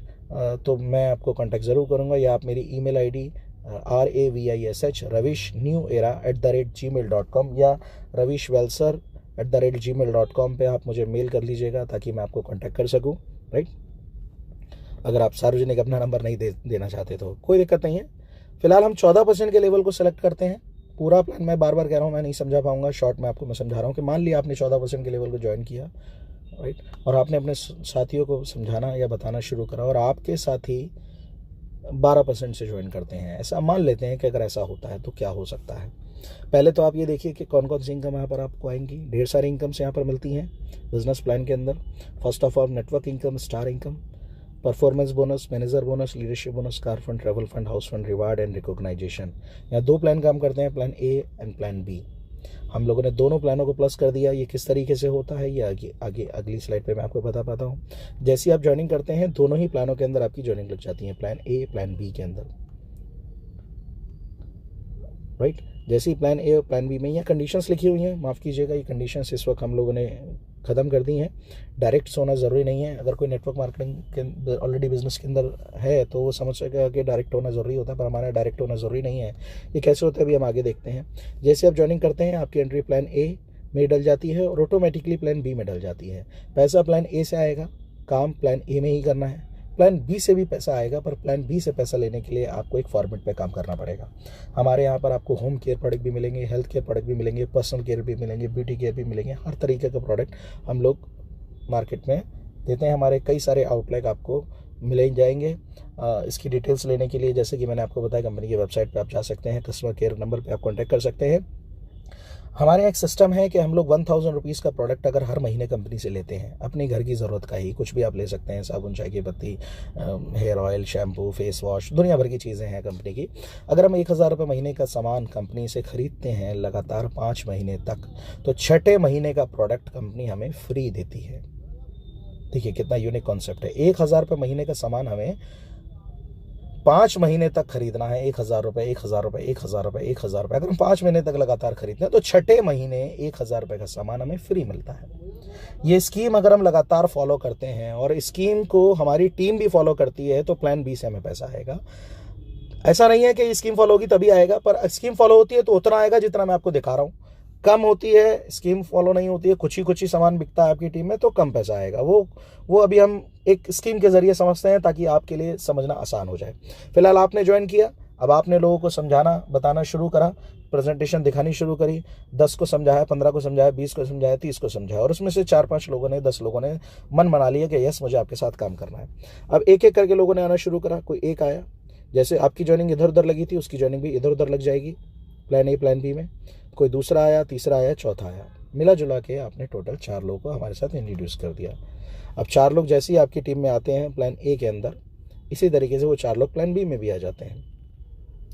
तो मैं आपको कांटेक्ट ज़रूर करूंगा, या आप मेरी ईमेल आईडी ravish@gmail.com या ravishwelser@gmail.com पे आप मुझे मेल कर लीजिएगा ताकि मैं आपको कांटेक्ट कर सकूं, राइट। अगर आप सार्वजनिक अपना नंबर नहीं देना चाहते तो कोई दिक्कत नहीं है। फिलहाल हम 14% के लेवल को सेलेक्ट करते हैं। पूरा प्लान मैं बार बार कह रहा हूँ, मैं नहीं समझा पाऊंगा, शॉर्ट में आपको मैं समझा रहा हूँ कि मान लिया आपने 14% के लेवल को ज्वाइन किया, राइट, और आपने अपने साथियों को समझाना या बताना शुरू करा और आपके साथी 12% से ज्वाइन करते हैं। ऐसा मान लेते हैं कि अगर ऐसा होता है तो क्या हो सकता है। पहले तो आप ये देखिए कि कौन कौन सी इनकम यहाँ पर आपको आएंगी। ढेर सारी इनकम्स यहाँ पर मिलती हैं बिजनेस प्लान के अंदर। First of all network income, star income, performance bonus, manager bonus, leadership bonus, car fund, travel fund, house fund, reward and recognition. यहाँ 2 प्लान काम करते हैं, plan A and plan B. हम लोगों ने दोनों प्लानों को प्लस कर दिया। ये किस तरीके से होता है ये आगे अगली स्लाइड पे मैं आपको बता पाता हूँ। जैसे आप ज्वाइनिंग करते हैं दोनों ही प्लानों के अंदर आपकी ज्वाइनिंग लग जाती है, प्लान ए प्लान बी के अंदर, राइट। जैसे ही प्लान ए और प्लान बी में यहाँ कंडीशंस लिखी हुई हैं, माफ़ कीजिएगा ये कंडीशंस इस वक्त हम लोगों ने ख़त्म कर दी हैं। डायरेक्ट होना ज़रूरी नहीं है। अगर कोई नेटवर्क मार्केटिंग के ऑलरेडी बिजनेस के अंदर है तो वो समझ सकेगा कि डायरेक्ट होना ज़रूरी होता है, पर हमारा डायरेक्ट होना ज़रूरी नहीं है। ये कैसे होता है अभी हम आगे देखते हैं। जैसे आप ज्वाइनिंग करते हैं आपकी एंट्री प्लान ए में डल जाती है और ऑटोमेटिकली प्लान बी में डल जाती है। पैसा प्लान ए से आएगा, काम प्लान ए में ही करना है, प्लान बी से भी पैसा आएगा, पर प्लान बी से पैसा लेने के लिए आपको एक फॉर्मेट पे काम करना पड़ेगा। हमारे यहाँ पर आपको होम केयर प्रोडक्ट भी मिलेंगे, हेल्थ केयर प्रोडक्ट भी मिलेंगे, पर्सनल केयर भी मिलेंगे, ब्यूटी केयर भी मिलेंगे। हर तरीके का प्रोडक्ट हम लोग मार्केट में देते हैं। हमारे कई सारे आउटलेट आपको मिल जाएंगे। इसकी डिटेल्स लेने के लिए जैसे कि मैंने आपको बताया, कंपनी की वेबसाइट पे आप जा सकते हैं, कस्टमर केयर नंबर पे आप कांटेक्ट कर सकते हैं। हमारे यहाँ एक सिस्टम है कि हम लोग 1000 रुपीज़ का प्रोडक्ट अगर हर महीने कंपनी से लेते हैं, अपने घर की ज़रूरत का ही कुछ भी आप ले सकते हैं, साबुन, चाय की पत्ती, hair oil, shampoo, face wash, दुनिया भर की चीज़ें हैं कंपनी की। अगर हम 1000 रुपये महीने का सामान कंपनी से ख़रीदते हैं लगातार 5 महीने तक, तो 6ठे महीने का प्रोडक्ट कंपनी हमें फ्री देती है। देखिए कितना यूनिक कॉन्सेप्ट है। 1000 रुपये महीने का सामान हमें 5 महीने तक खरीदना है। 1000 रुपये, 1000 रुपये, 1000 रुपये, 1000 रुपये। अगर हम 5 महीने तक लगातार खरीदते हैं तो 6ठे महीने 1000 रुपये का सामान हमें फ्री मिलता है। ये स्कीम अगर हम लगातार फॉलो करते हैं और स्कीम को हमारी टीम भी फॉलो करती है तो प्लान बी से हमें पैसा आएगा। ऐसा नहीं है कि स्कीम फॉलो होगी तभी आएगा, पर स्कीम फॉलो होती है तो उतना आएगा जितना मैं आपको दिखा रहा हूँ। कम होती है, स्कीम फॉलो नहीं होती है, कुछ ही सामान बिकता है आपकी टीम में, तो कम पैसा आएगा। वो अभी हम एक स्कीम के जरिए समझते हैं ताकि आपके लिए समझना आसान हो जाए। फिलहाल आपने ज्वाइन किया, अब आपने लोगों को समझाना बताना शुरू करा, प्रेजेंटेशन दिखानी शुरू करी। 10 को समझाया, 15 को समझाया, 20 को समझाया, 30 को समझाया, और उसमें से 4-5 लोगों ने, 10 लोगों ने मन बना लिया कि यस मुझे आपके साथ काम करना है। अब एक एक करके लोगों ने आना शुरू करा। कोई एक आया, जैसे आपकी ज्वाइनिंग इधर उधर लगी थी, उसकी ज्वाइनिंग भी इधर उधर लग जाएगी प्लान ए प्लान बी में। कोई दूसरा आया, तीसरा आया, चौथा आया, मिला जुला के आपने टोटल 4 लोगों को हमारे साथ इंट्रोड्यूस कर दिया। अब 4 लोग जैसे ही आपकी टीम में आते हैं प्लान ए के अंदर, इसी तरीके से वो 4 लोग प्लान बी में भी आ जाते हैं,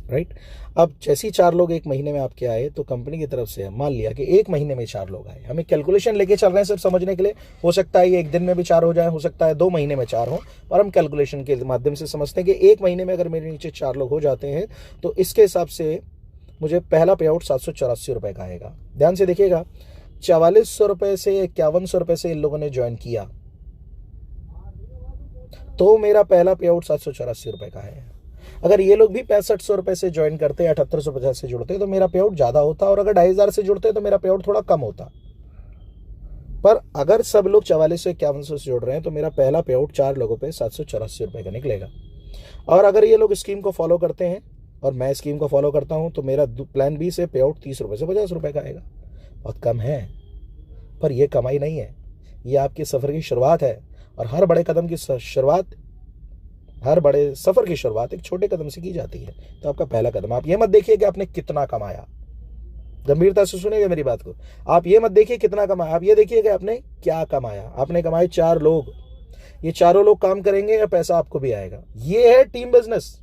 राइट। अब जैसे ही 4 लोग एक महीने में आपके आए तो कंपनी की तरफ से मान लिया कि एक महीने में 4 लोग आए। हमें कैलकुलेशन लेके चल रहे हैं सिर्फ समझने के लिए। हो सकता है ये एक दिन में भी 4 हो जाए, हो सकता है 2 महीने में 4 हो, पर हम कैलकुलेशन के माध्यम से समझते हैं कि एक महीने में अगर मेरे नीचे 4 लोग हो जाते हैं तो इसके हिसाब से मुझे पहला पे आउट 784 रुपये का आएगा। ध्यान से देखिएगा, 4400 रुपये से 5100 रुपये से इन लोगों ने ज्वाइन किया तो मेरा पहला पे आउट 784 रुपये का है। अगर ये लोग भी 6500 रुपये से ज्वाइन करते, 7850 से जुड़ते तो मेरा पे आउट ज्यादा होता, और अगर 2500 से जुड़ते तो मेरा पे आउट थोड़ा कम होता। पर अगर सब लोग 4400 से 5100 से जुड़ रहे हैं तो मेरा पहला पे आउट 4 लोगों पे 784 रुपये का निकलेगा। और अगर ये लोग स्कीम को फॉलो करते हैं और मैं स्कीम को फॉलो करता हूं तो मेरा प्लान बी से पे आउट 30 रुपये से 50 रुपये का आएगा। बहुत कम है, पर यह कमाई नहीं है, ये आपके सफर की शुरुआत है। और हर बड़े कदम की शुरुआत, हर बड़े सफर की शुरुआत एक छोटे कदम से की जाती है। तो आपका पहला कदम, आप ये मत देखिए कि आपने कितना कमाया, गंभीरता से सुनिएगा मेरी बात को। आप ये मत देखिए कितना कमाया, आप ये देखिए कि आपने क्या कमाया। आपने कमाए 4 लोग, ये चारों लोग काम करेंगे या पैसा आपको भी आएगा। ये है टीम बिजनेस।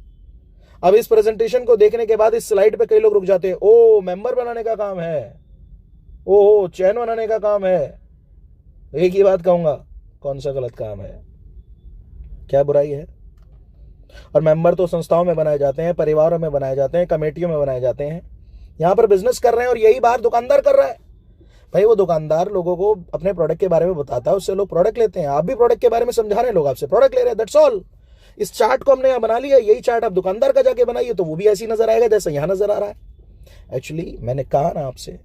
अब इस प्रेजेंटेशन को देखने के बाद इस स्लाइड पे कई लोग रुक जाते हैं, ओ मेंबर बनाने का काम है, ओ चैन बनाने का काम है। एक ही बात कहूंगा, कौन सा गलत काम है, क्या बुराई है? और मेंबर तो संस्थाओं में बनाए जाते हैं, परिवारों में बनाए जाते हैं, कमेटियों में बनाए जाते हैं। यहां पर बिजनेस कर रहे हैं और यही बाहर दुकानदार कर रहा है। भाई वो दुकानदार लोगों को अपने प्रोडक्ट के बारे में बताता है, उससे लोग प्रोडक्ट लेते हैं। आप भी प्रोडक्ट के बारे में समझा रहे हैं, लोग आपसे प्रोडक्ट ले रहे हैं, दैट्स ऑल। इस चार्ट को हमने यहां बना लिया, यही चार्ट आप दुकानदार का जाके बनाइए तो वो भी ऐसी नजर आएगा जैसे यहां नजर आ रहा है। एक्चुअली मैंने कहा ना आपसे,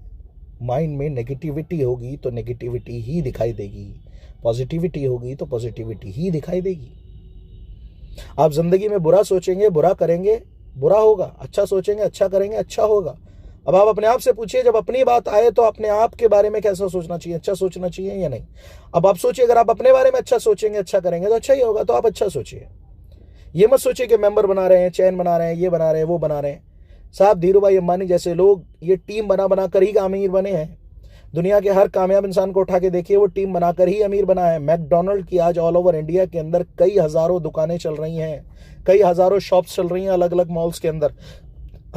माइंड में नेगेटिविटी होगी तो नेगेटिविटी ही दिखाई देगी, पॉजिटिविटी होगी तो पॉजिटिविटी ही दिखाई देगी। आप जिंदगी में बुरा सोचेंगे, बुरा करेंगे, बुरा होगा। अच्छा सोचेंगे, अच्छा करेंगे, अच्छा होगा। अब आप अपने आप से पूछिए, जब अपनी बात आए तो अपने आप के बारे में कैसा सोचना चाहिए, अच्छा सोचना चाहिए या नहीं। अब आप सोचिए, अगर आप अपने बारे में अच्छा सोचेंगे, अच्छा करेंगे तो अच्छा ही होगा। तो आप अच्छा सोचिए, ये मत सोचिए कि मेंबर बना रहे हैं, चैन बना रहे हैं, ये बना रहे हैं, वो बना रहे हैं। साहब धीरू भाई अंबानी जैसे लोग ये टीम बना बना कर ही अमीर बने हैं। दुनिया के हर कामयाब इंसान को उठा के देखिए, वो टीम बनाकर ही अमीर बना है। मैकडोनल्ड की आज ऑल ओवर इंडिया के अंदर कई हजारों दुकानें चल रही हैं, कई हजारों शॉप्स चल रही हैं अलग अलग मॉल्स के अंदर।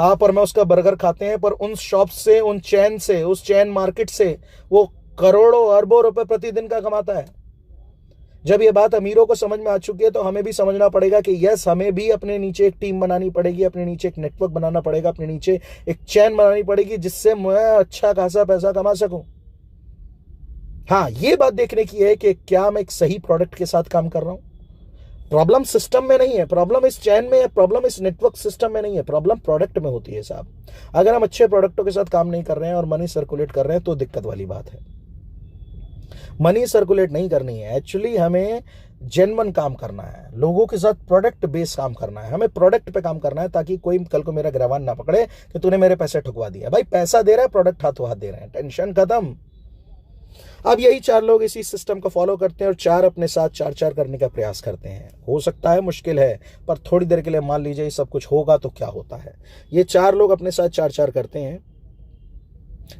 आप और मैं उसका बर्गर खाते हैं, पर उन शॉप से, उन चैन से, उस चैन मार्केट से वो करोड़ों अरबों रुपए प्रतिदिन का कमाता है। जब ये बात अमीरों को समझ में आ चुकी है तो हमें भी समझना पड़ेगा कि यस, हमें भी अपने नीचे एक टीम बनानी पड़ेगी, अपने नीचे एक नेटवर्क बनाना पड़ेगा, अपने नीचे एक चैन बनानी पड़ेगी जिससे मैं अच्छा खासा पैसा कमा सकूं। हाँ, ये बात देखने की है कि क्या मैं एक सही प्रोडक्ट के साथ काम कर रहा हूं। प्रॉब्लम सिस्टम में नहीं है, प्रॉब्लम इस चैन में है, प्रॉब्लम इस नेटवर्क सिस्टम में नहीं है, प्रॉब्लम प्रोडक्ट में होती है साहब। अगर हम अच्छे प्रोडक्टों के साथ काम नहीं कर रहे हैं और मनी सर्कुलेट कर रहे हैं तो दिक्कत वाली बात है। मनी सर्कुलेट नहीं करनी है, एक्चुअली हमें जेन्युइन काम करना है, लोगों के साथ प्रोडक्ट बेस्ड काम करना है, हमें प्रोडक्ट पे काम करना है, ताकि कोई कल को मेरा गिरवान ना पकड़े कि तूने मेरे पैसे ठुकवा दिया। भाई पैसा दे रहा है, प्रोडक्ट हाथों हाथ दे रहे हैं, टेंशन खत्म। अब यही 4 लोग इसी सिस्टम को फॉलो करते हैं और 4 अपने साथ 4-4 करने का प्रयास करते हैं। हो सकता है मुश्किल है, पर थोड़ी देर के लिए मान लीजिए ये सब कुछ होगा तो क्या होता है। ये 4 लोग अपने साथ 4-4 करते हैं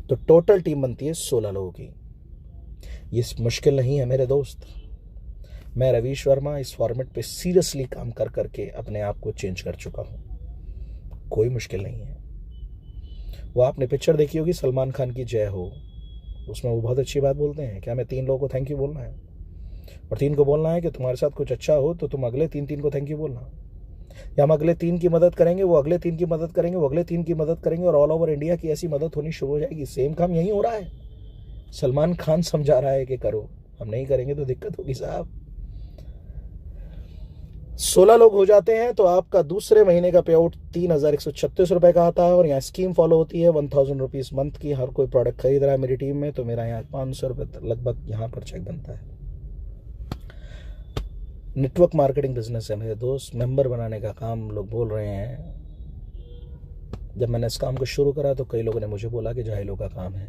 तो टोटल टीम बनती है 16 लोगों की। ये मुश्किल नहीं है मेरे दोस्त। मैं रवीश वर्मा इस फॉर्मेट पे सीरियसली काम कर करके अपने आप को चेंज कर चुका हूं। कोई मुश्किल नहीं है। वो आपने पिक्चर देखी होगी सलमान खान की जय हो, उसमें वो बहुत अच्छी बात बोलते हैं कि हमें 3 लोगों को थैंक यू बोलना है, और 3 को बोलना है कि तुम्हारे साथ कुछ अच्छा हो तो तुम अगले 3 को थैंक यू बोलना, या हम अगले 3 की मदद करेंगे, वो अगले 3 की मदद करेंगे, वो अगले 3 की मदद करेंगे, और ऑल ओवर इंडिया की ऐसी मदद होनी शुरू हो जाएगी। सेम काम यही हो रहा है। सलमान खान समझा रहा है कि करो, हम नहीं करेंगे तो दिक्कत होगी साहब। 16 लोग हो जाते हैं तो आपका दूसरे महीने का पे आउट 3136 रुपए का आता है, और यहाँ स्कीम फॉलो होती है 1000 रुपीज मंथ की। हर कोई प्रोडक्ट खरीद रहा है मेरी टीम में तो मेरा यहाँ 500 रुपये लगभग यहाँ पर चेक बनता है। नेटवर्क मार्केटिंग बिजनेस है मेरे दोस्त, मेंबर बनाने का काम लोग बोल रहे हैं। जब मैंने इस काम को शुरू करा तो कई लोगों ने मुझे बोला कि जाहिलों का काम है,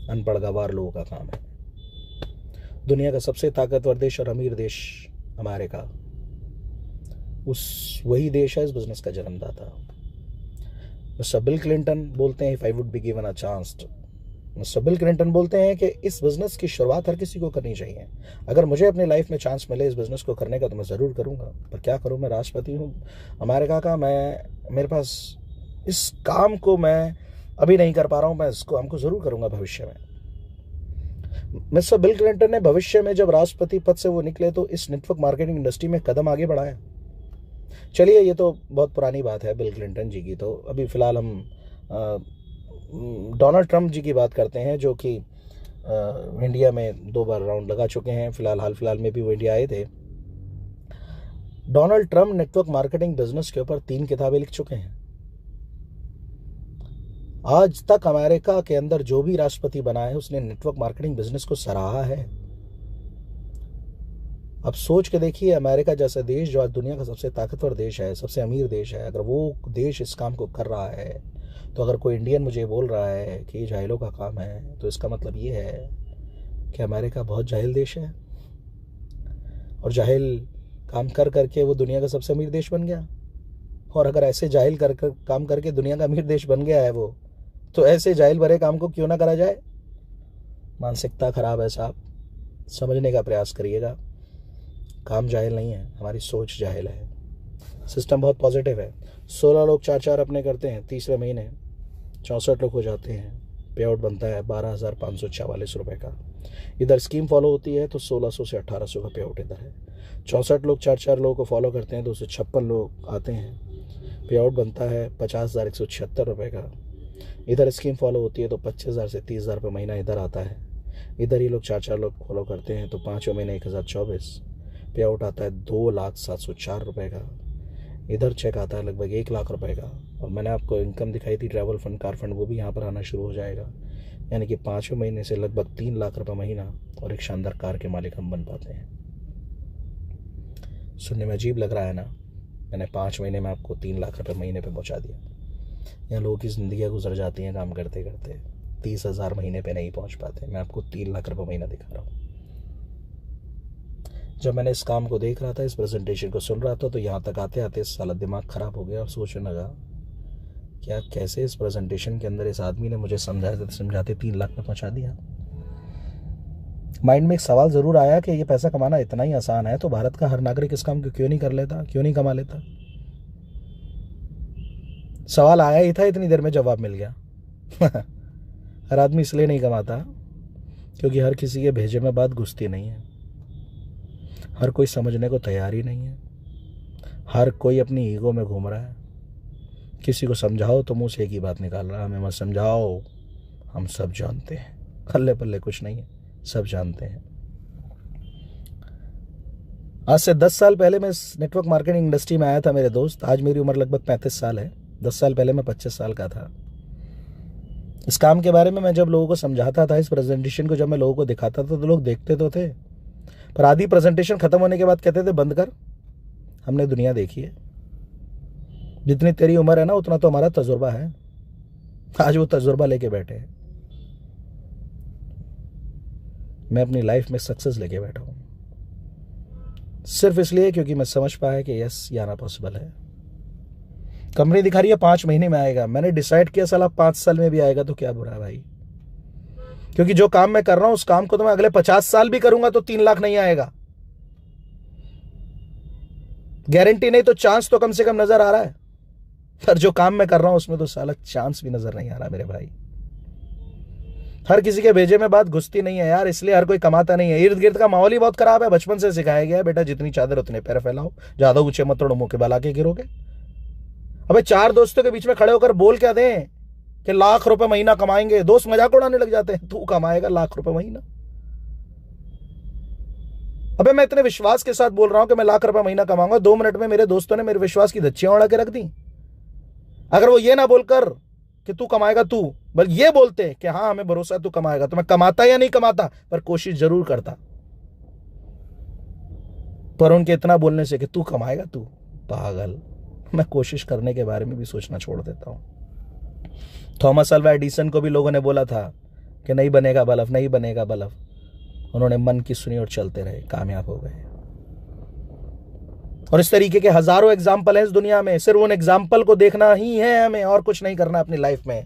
अनपढ़ गवार लोगों का काम है। दुनिया का सबसे ताकतवर देश और अमीर देश अमेरिका, वही देश है इस बिजनेस का जन्मदाता। मिस्टर बिल क्लिंटन बोलते हैं if I would be given a chance, mister bill Clinton बोलते हैं कि इस बिजनेस की शुरुआत हर किसी को करनी चाहिए। अगर मुझे अपनी लाइफ में चांस मिले इस बिजनेस को करने का तो मैं ज़रूर करूंगा, पर क्या करूं, मैं राष्ट्रपति हूं अमेरिका का, मेरे पास इस काम को मैं अभी नहीं कर पा रहा हूं, मैं इसको हमको ज़रूर करूंगा भविष्य में। मिस्टर बिल क्लिंटन ने भविष्य में जब राष्ट्रपति पद से वो निकले तो इस नेटवर्क मार्केटिंग इंडस्ट्री में कदम आगे बढ़ाया। चलिए ये तो बहुत पुरानी बात है बिल क्लिंटन जी की, तो अभी फ़िलहाल हम डोनाल्ड ट्रंप जी की बात करते हैं, जो कि इंडिया में 2 बार राउंड लगा चुके हैं। हाल फिलहाल में भी वो इंडिया आए थे। Donald Trump network marketing business के ऊपर 3 किताबें लिख चुके हैं। आज तक अमेरिका के अंदर जो भी राष्ट्रपति बना है उसने नेटवर्क मार्केटिंग बिजनेस को सराहा है। अब सोच के देखिए, अमेरिका जैसा देश जो आज दुनिया का सबसे ताकतवर देश है, सबसे अमीर देश है, अगर वो देश इस काम को कर रहा है तो अगर कोई इंडियन मुझे बोल रहा है कि ये जाहिलों का काम है तो इसका मतलब ये है कि अमेरिका बहुत जाहिल देश है, और जाहिल काम कर करके वो दुनिया का सबसे अमीर देश बन गया। और अगर ऐसे जाहिल काम करके दुनिया का अमीर देश बन गया है वो, तो ऐसे जाहिल भरे काम को क्यों ना करा जाए। मानसिकता खराब है साहब, समझने का प्रयास करिएगा। काम जाहिल नहीं है, हमारी सोच जाहिल है। सिस्टम बहुत पॉजिटिव है। 16 लोग 4-4 अपने करते हैं, तीसरे महीने 64 लोग हो जाते हैं, पे आउट बनता है 12,544 रुपये का। इधर स्कीम फॉलो होती है तो 1600 से 1800 का पे आउट इधर है। 64 लोग 4-4 लोगों को फॉलो करते हैं तो 256 लोग आते हैं, पे आउट बनता है 50,176 रुपये का। इधर स्कीम फॉलो होती है तो 25,000 से 30,000 रुपये महीना इधर आता है। इधर ही लोग 4-4 लोग फॉलो करते हैं तो 5वें महीने 1024, पे आउट आता है 2,07,04 रुपये का। इधर चेक आता है लगभग 1 लाख रुपए का। और मैंने आपको इनकम दिखाई थी ट्रैवल फंड, कार फंड, वो भी यहाँ पर आना शुरू हो जाएगा। यानी कि 5वें महीने से लगभग 3 लाख रुपए महीना और एक शानदार कार के मालिक हम बन पाते हैं। सुनने में अजीब लग रहा है ना, मैंने 5 महीने में आपको 3 लाख रुपए महीने पे पहुँचा दिया। यहाँ लोगों की ज़िंदगियाँ गुजर जाती हैं काम करते करते, 30,000 महीने पे नहीं पहुँच पाते, मैं आपको 3 लाख रुपए महीना दिखा रहा हूँ। जब मैंने इस काम को देख रहा था, इस प्रेजेंटेशन को सुन रहा था, तो यहाँ तक आते आते साला दिमाग ख़राब हो गया और सोचने लगा क्या कैसे इस प्रेजेंटेशन के अंदर इस आदमी ने मुझे समझाते 3 लाख में पहुँचा दिया। माइंड में एक सवाल ज़रूर आया कि ये पैसा कमाना इतना ही आसान है तो भारत का हर नागरिक इस काम को क्यों नहीं कर लेता, क्यों नहीं कमा लेता। सवाल आया ही था, इतनी देर में जवाब मिल गया। हर आदमी इसलिए नहीं कमाता क्योंकि हर किसी के भेजे में बात घुसती नहीं है, हर कोई समझने को तैयार ही नहीं है, हर कोई अपनी ईगो में घूम रहा है। किसी को समझाओ तो मुंह से एक ही बात निकाल रहा है, हमें मत समझाओ, हम सब जानते हैं। हल्ले पल्ले कुछ नहीं है, सब जानते हैं। आज से 10 साल पहले मैं इस नेटवर्क मार्केटिंग इंडस्ट्री में आया था मेरे दोस्त। आज मेरी उम्र लगभग 35 साल है। 10 साल पहले मैं 25 साल का था। इस काम के बारे में मैं जब लोगों को समझाता था, इस प्रेजेंटेशन को जब मैं लोगों को दिखाता था तो लोग देखते तो थे, पर आधी प्रेजेंटेशन खत्म होने के बाद कहते थे बंद कर, हमने दुनिया देखी है, जितनी तेरी उम्र है ना उतना तो हमारा तजुर्बा है। आज वो तजुर्बा लेके बैठे हैं, मैं अपनी लाइफ में सक्सेस लेके बैठा हूं, सिर्फ इसलिए क्योंकि मैं समझ पाया कि यस ये आना पॉसिबल है। कंपनी दिखा रही है 5 महीने में आएगा, मैंने डिसाइड किया साला 5 साल में भी आएगा तो क्या बुरा है भाई, क्योंकि जो काम मैं कर रहा हूं उस काम को तो मैं अगले 50 साल भी करूंगा तो 3 लाख नहीं आएगा, गारंटी नहीं तो चांस तो कम से कम नजर आ रहा है। पर जो काम मैं कर रहा हूं उसमें तो साला चांस भी नजर नहीं आ रहा मेरे भाई। हर किसी के भेजे में बात घुसती नहीं है यार, इसलिए हर कोई कमाता नहीं है। इर्द गिर्द का माहौल ही बहुत खराब है, बचपन से सिखाया गया है बेटा जितनी चादर उतने पैर फैलाओ, ज्यादा ऊंचे मत तोड़ो, मुंह के बल आके गिरोगे। अबे 4 दोस्तों के बीच में खड़े होकर बोल क्या दें कि लाख रुपए महीना कमाएंगे, दोस्त मजाक उड़ाने लग जाते हैं, तू कमाएगा लाख रुपए महीना। अबे मैं इतने विश्वास के साथ बोल रहा हूं कि मैं लाख रुपए महीना कमाऊंगा, 2 मिनट में मेरे दोस्तों ने मेरे विश्वास की धज्जियां उड़ा के रख दी। अगर वो ये ना बोलकर कि तू कमाएगा, तू बल्कि ये बोलते कि हाँ हमें भरोसा है तू कमाएगा, तो मैं कमाता या नहीं कमाता पर कोशिश जरूर करता। पर उनके इतना बोलने से कि तू कमाएगा, तू पागल, मैं कोशिश करने के बारे में भी सोचना छोड़ देता हूं। थॉमस अल्वा एडिसन को भी लोगों ने बोला था कि नहीं बनेगा बल्ब, नहीं बनेगा बल्ब, उन्होंने मन की सुनी और चलते रहे, कामयाब हो गए। और इस तरीके के हजारों एग्जाम्पल हैं इस दुनिया में, सिर्फ उन एग्जाम्पल को देखना ही है हमें, और कुछ नहीं करना अपनी लाइफ में।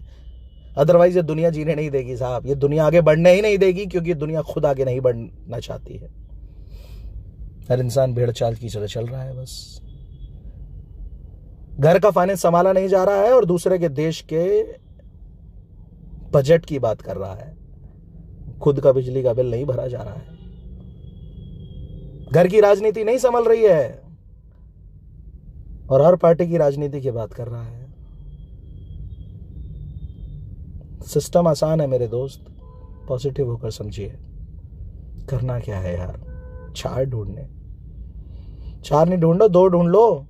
अदरवाइज ये दुनिया जीने नहीं देगी साहब, ये दुनिया आगे बढ़ने ही नहीं देगी, क्योंकि दुनिया खुद आगे नहीं बढ़ना चाहती है। हर इंसान भेड़ चाल की तरह चल रहा है, बस घर का फाइनेंस संभाला नहीं जा रहा है और दूसरे के देश के बजट की बात कर रहा है, खुद का बिजली का बिल नहीं भरा जा रहा है, घर की राजनीति नहीं संभल रही है और हर पार्टी की राजनीति की बात कर रहा है। सिस्टम आसान है मेरे दोस्त, पॉजिटिव होकर समझिए। करना क्या है यार, 4 ढूंढने, 4 नहीं ढूंढो 2 ढूंढ लो,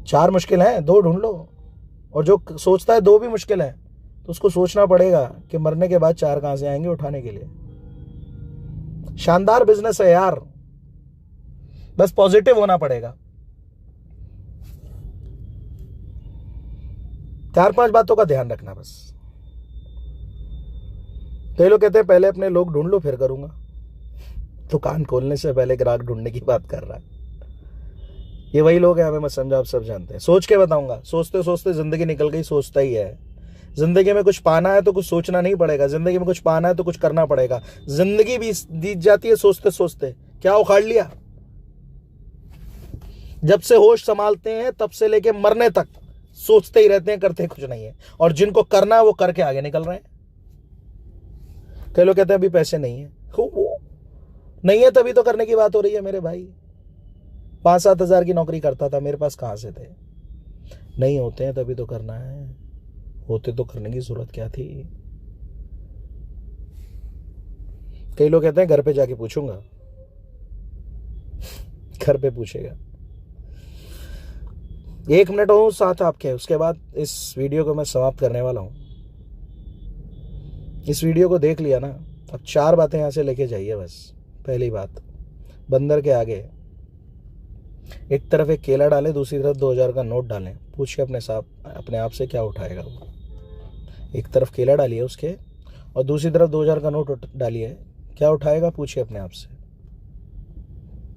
4 मुश्किल है 2 ढूंढ लो। और जो सोचता है 2 भी मुश्किल है तो उसको सोचना पड़ेगा कि मरने के बाद 4 कहां से आएंगे उठाने के लिए। शानदार बिजनेस है यार, बस पॉजिटिव होना पड़ेगा। 4-5 बातों का ध्यान रखना बस। कई लोग कहते हैं पहले अपने लोग ढूंढ लो फिर करूंगा, दुकान खोलने से पहले ग्राहक ढूंढने की बात कर रहा है। ये वही लोग हैं, हमें मत समझो, आप सब जानते हैं। सोच के बताऊंगा, सोचते सोचते जिंदगी निकल गई, सोचता ही है। जिंदगी में कुछ पाना है तो कुछ सोचना नहीं पड़ेगा, जिंदगी में कुछ पाना है तो कुछ करना पड़ेगा। जिंदगी भी बीत जाती है सोचते सोचते, क्या उखाड़ लिया। जब से होश संभालते हैं तब से लेके मरने तक सोचते ही रहते हैं, करते कुछ नहीं है। और जिनको करना है वो करके आगे निकल रहे हैं। कई लोग कहते हैं अभी पैसे नहीं है, नहीं है तभी तो करने की बात हो रही है मेरे भाई। 5-7 हजार की नौकरी करता था, मेरे पास कहां से थे। नहीं होते हैं तभी तो करना है, होते तो करने की जरूरत क्या थी। कई लोग कहते हैं घर पे जाके पूछूंगा, घर पे पूछेगा। 1 मिनट हो साथ आपके, उसके बाद इस वीडियो को मैं समाप्त करने वाला हूं। इस वीडियो को देख लिया ना, अब 4 बातें यहां से लेके जाइए बस। पहली बात, बंदर के आगे एक तरफ एक केला डालें, दूसरी तरफ 2000 का नोट डालें, पूछिए अपने आप से क्या उठाएगा वो। एक तरफ केला डालिए उसके और दूसरी तरफ 2000 का नोट डालिए, क्या उठाएगा पूछिए अपने आप से।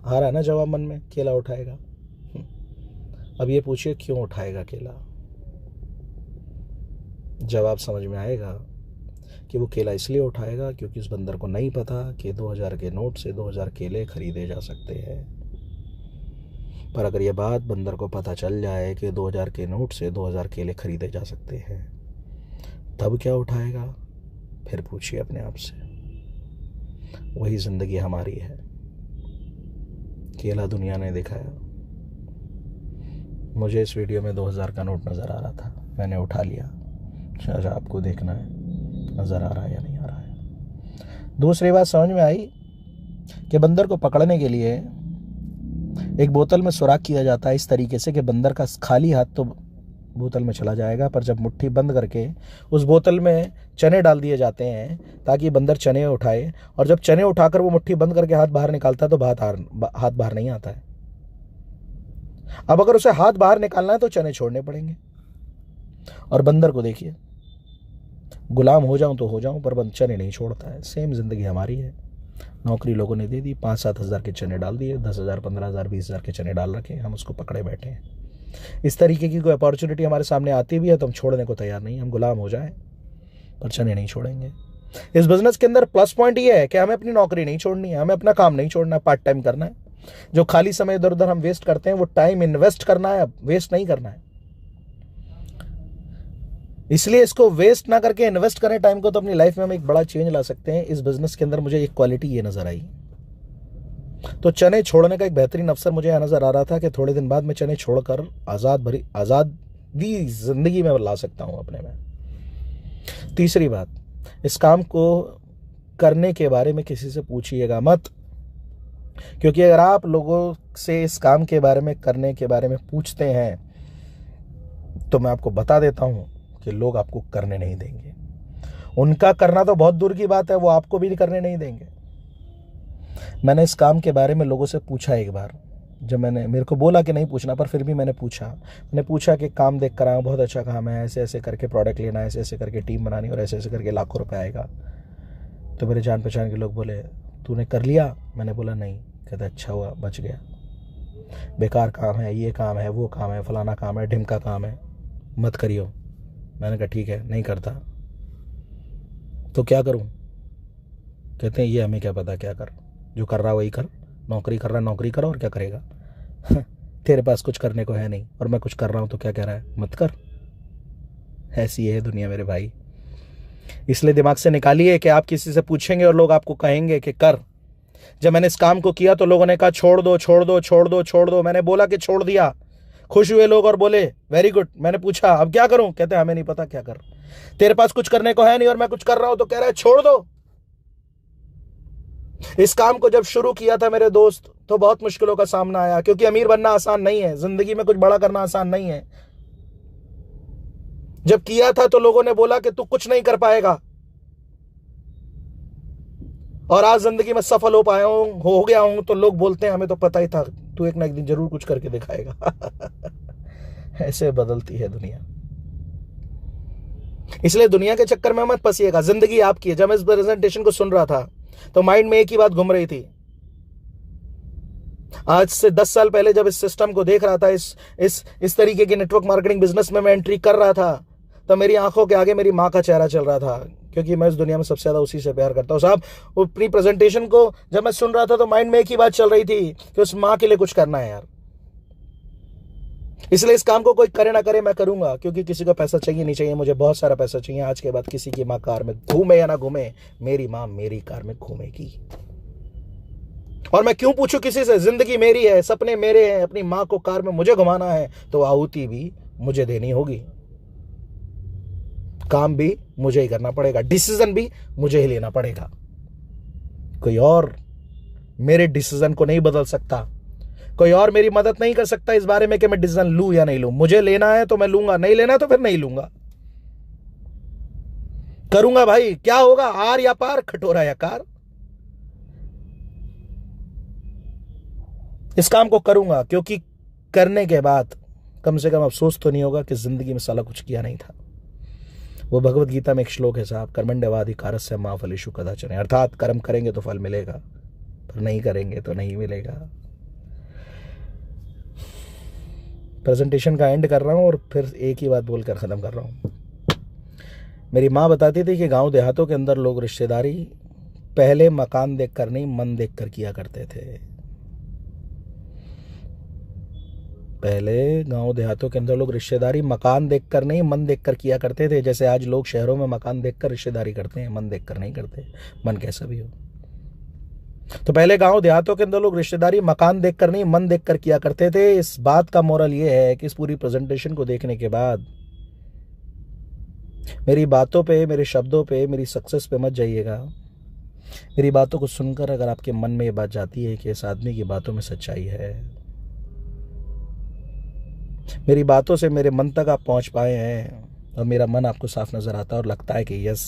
आ रहा है ना जवाब मन में, केला उठाएगा। अब ये पूछिए क्यों उठाएगा केला, जवाब समझ में आएगा कि वो केला इसलिए उठाएगा क्योंकि उस बंदर को नहीं पता कि 2000 के नोट से 2000 केले खरीदे जा सकते हैं। पर अगर ये बात बंदर को पता चल जाए कि 2000 के नोट से 2000 केले खरीदे जा सकते हैं, तब क्या उठाएगा, फिर पूछिए अपने आप से। वही जिंदगी हमारी है। केला दुनिया ने दिखाया, मुझे इस वीडियो में 2000 का नोट नज़र आ रहा था, मैंने उठा लिया। अच्छा आपको देखना है नज़र आ रहा है या नहीं आ रहा है। दूसरी बात समझ में आई कि बंदर को पकड़ने के लिए एक बोतल में सुराख किया जाता है इस तरीके से कि बंदर का खाली हाथ तो बोतल में चला जाएगा, पर जब मुट्ठी बंद करके उस बोतल में चने डाल दिए जाते हैं ताकि बंदर चने उठाए, और जब चने उठाकर वो मुट्ठी बंद करके हाथ बाहर निकालता है तो हाथ बाहर नहीं आता है। अब अगर उसे हाथ बाहर निकालना है तो चने छोड़ने पड़ेंगे। और बंदर को देखिए, गुलाम हो जाऊं तो हो जाऊं, पर चने नहीं छोड़ता है। सेम जिंदगी हमारी है। नौकरी लोगों ने दे दी, 5-7 हज़ार के चने डाल दिए, 10,000, 15,000, 20,000 के चने डाल रखे, हम उसको पकड़े बैठे हैं। इस तरीके की कोई अपॉर्चुनिटी हमारे सामने आती भी है तो हम छोड़ने को तैयार नहीं, हम गुलाम हो जाएं, पर चने नहीं छोड़ेंगे। इस बिजनेस के अंदर प्लस पॉइंट ये है कि हमें अपनी नौकरी नहीं छोड़नी है, हमें अपना काम नहीं छोड़ना है, पार्ट टाइम करना है। जो खाली समय इधर उधर हम वेस्ट करते हैं वो टाइम इन्वेस्ट करना है, वेस्ट नहीं करना है। इसलिए इसको वेस्ट ना करके इन्वेस्ट करें टाइम को, तो अपनी लाइफ में हम एक बड़ा चेंज ला सकते हैं। इस बिजनेस के अंदर मुझे एक क्वालिटी ये नजर आई। तो चने छोड़ने का एक बेहतरीन अवसर मुझे यह नजर आ रहा था कि थोड़े दिन बाद मैं चने छोड़कर आजादी जिंदगी में ला सकता हूं अपने में। तीसरी बात, इस काम को करने के बारे में किसी से पूछिएगा मत, क्योंकि अगर आप लोगों से इस काम के बारे में, करने के बारे में पूछते हैं तो मैं आपको बता देता हूं कि लोग आपको करने नहीं देंगे। उनका करना तो बहुत दूर की बात है, वो आपको भी करने नहीं देंगे। मैंने इस काम के बारे में लोगों से पूछा एक बार, जब मेरे को बोला कि नहीं पूछना, पर फिर भी मैंने पूछा कि काम देख कर आया, बहुत अच्छा काम है, ऐसे ऐसे करके प्रोडक्ट लेना है, ऐसे ऐसे करके टीम बनानी और ऐसे ऐसे करके लाखों रुपए आएगा। तो मेरे जान पहचान के लोग बोले तूने कर लिया? मैंने बोला नहीं। कहते अच्छा हुआ बच गया, बेकार काम है, ये काम है, वो काम है, फलाना काम है, ढिमका काम है, मत करियो। मैंने कहा ठीक है, नहीं करता। तो क्या करूं? कहते हैं ये हमें क्या पता, क्या कर, जो कर रहा वही कर, नौकरी कर रहा नौकरी कर, और क्या करेगा तेरे पास कुछ करने को है नहीं, और मैं कुछ कर रहा हूं तो क्या कह रहा है, मत कर। ऐसी है दुनिया मेरे भाई। इसलिए दिमाग से निकालिए कि आप किसी से पूछेंगे और लोग आपको कहेंगे कि कर। जब मैंने इस काम को किया तो लोगों ने कहा छोड़ दो छोड़ दो छोड़ दो छोड़ दो। मैंने बोला कि छोड़ दिया, खुश हुए लोग और बोले वेरी गुड। मैंने पूछा अब क्या करूं? कहते हमें नहीं पता क्या कर, तेरे पास कुछ करने को है नहीं और मैं कुछ कर रहा हूं तो कह रहा है छोड़ दो। इस काम को जब शुरू किया था मेरे दोस्त, तो बहुत मुश्किलों का सामना आया, क्योंकि अमीर बनना आसान नहीं है, जिंदगी में कुछ बड़ा करना आसान नहीं है। जब किया था तो लोगों ने बोला कि तू कुछ नहीं कर पाएगा, और आज जिंदगी में सफल हो गया हूं तो लोग बोलते हैं हमें तो पता ही था, तू एक ना एक दिन जरूर कुछ करके दिखाएगा ऐसे बदलती है दुनिया। इसलिए दुनिया के चक्कर में मत फंसिएगा, जिंदगी आपकी है। जब मैं इस प्रेजेंटेशन को सुन रहा था तो माइंड में एक ही बात घूम रही थी। आज से 10 साल पहले जब इस सिस्टम को देख रहा था, इस तरीके के नेटवर्क मार्केटिंग बिजनेस में मैं एंट्री कर रहा था, तो मेरी आंखों के आगे मेरी मां का चेहरा चल रहा था, क्योंकि मैं इस दुनिया में सबसे ज्यादा उसी से प्यार करता हूं। साहब, अपनी प्रेजेंटेशन को जब मैं सुन रहा था तो माइंड में एक ही बात चल रही थी कि उस मां के लिए कुछ करना है यार। इसलिए इस काम को कोई करे ना करे, मैं करूंगा, क्योंकि किसी को पैसा चाहिए नहीं चाहिए, मुझे बहुत सारा पैसा चाहिए। आज के बाद किसी की मां कार में घूमे या ना घूमे, मेरी मां मेरी कार में घूमेगी। और मैं क्यों पूछूं किसी से? जिंदगी मेरी है, सपने मेरे हैं, अपनी मां को कार में मुझे घुमाना है तो आहुति भी मुझे देनी होगी, काम भी मुझे ही करना पड़ेगा, डिसीजन भी मुझे ही लेना पड़ेगा। कोई और मेरे डिसीजन को नहीं बदल सकता, कोई और मेरी मदद नहीं कर सकता इस बारे में कि मैं डिसीजन लूं या नहीं लूं। मुझे लेना है तो मैं लूंगा, नहीं लेना तो फिर नहीं लूंगा, करूंगा भाई। क्या होगा, आर या पार, खटोरा या कार। इस काम को करूंगा, क्योंकि करने के बाद कम से कम अफसोस तो नहीं होगा कि जिंदगी में साला कुछ किया नहीं था। वो भगवत गीता में एक श्लोक है साहब, कर्मण्यवाधिकारस्य मा फलेषु कदाचन, अर्थात कर्म करेंगे तो फल मिलेगा, पर नहीं करेंगे तो नहीं मिलेगा। प्रेजेंटेशन का एंड कर रहा हूं और फिर एक ही बात बोलकर खत्म कर रहा हूं। मेरी मां बताती थी कि गांव देहातों के अंदर लोग रिश्तेदारी पहले मकान देखकर नहीं, मन देखकर किया करते थे। पहले गांव देहातों के अंदर लोग रिश्तेदारी मकान देखकर नहीं, मन देखकर किया करते थे। जैसे आज लोग शहरों में मकान देखकर रिश्तेदारी करते हैं, मन देखकर नहीं करते, मन कैसा भी हो। तो पहले गांव देहातों के अंदर लोग रिश्तेदारी मकान देखकर नहीं, मन देखकर किया करते थे। इस बात का मोरल ये है कि इस पूरी प्रेजेंटेशन को देखने के बाद मेरी बातों पे, मेरे शब्दों पे, मेरी सक्सेस पे मत जाइएगा। मेरी बातों को सुनकर अगर आपके मन में ये बात जाती है कि इस आदमी की बातों में सच्चाई है, मेरी बातों से मेरे मन तक आप पहुंच पाए हैं और मेरा मन आपको साफ नजर आता है और लगता है कि यस,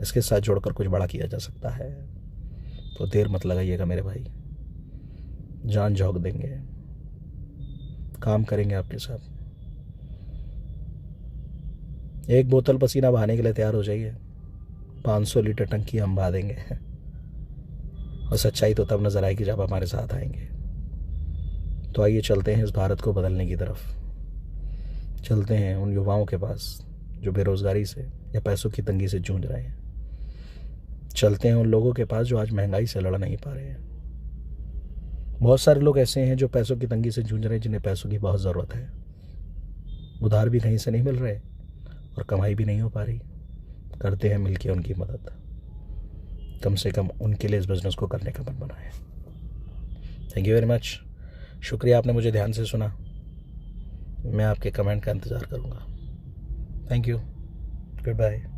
इसके साथ जोड़कर कुछ बड़ा किया जा सकता है। तो देर मत लगाइएगा मेरे भाई, जान झोंक देंगे, काम करेंगे आपके साथ। एक बोतल पसीना बहाने के लिए तैयार हो जाइए, 500 लीटर टंकी हम बहा देंगे। और सच्चाई तो तब नजर आएगी जब हमारे साथ आएंगे। तो आइए चलते हैं इस भारत को बदलने की तरफ। चलते हैं उन युवाओं के पास जो बेरोजगारी से या पैसों की तंगी से जूझ रहे हैं। चलते हैं उन लोगों के पास जो आज महंगाई से लड़ नहीं पा रहे हैं। बहुत सारे लोग ऐसे हैं जो पैसों की तंगी से जूझ रहे हैं, जिन्हें पैसों की बहुत ज़रूरत है। उधार भी कहीं से नहीं मिल रहे और कमाई भी नहीं हो पा रही। करते हैं मिलके उनकी मदद, कम से कम उनके लिए इस बिज़नेस को करने का मन बना है। Thank you very much. शुक्रिया, आपने मुझे ध्यान से सुना। मैं आपके कमेंट का इंतज़ार करूँगा। Thank you, good bye.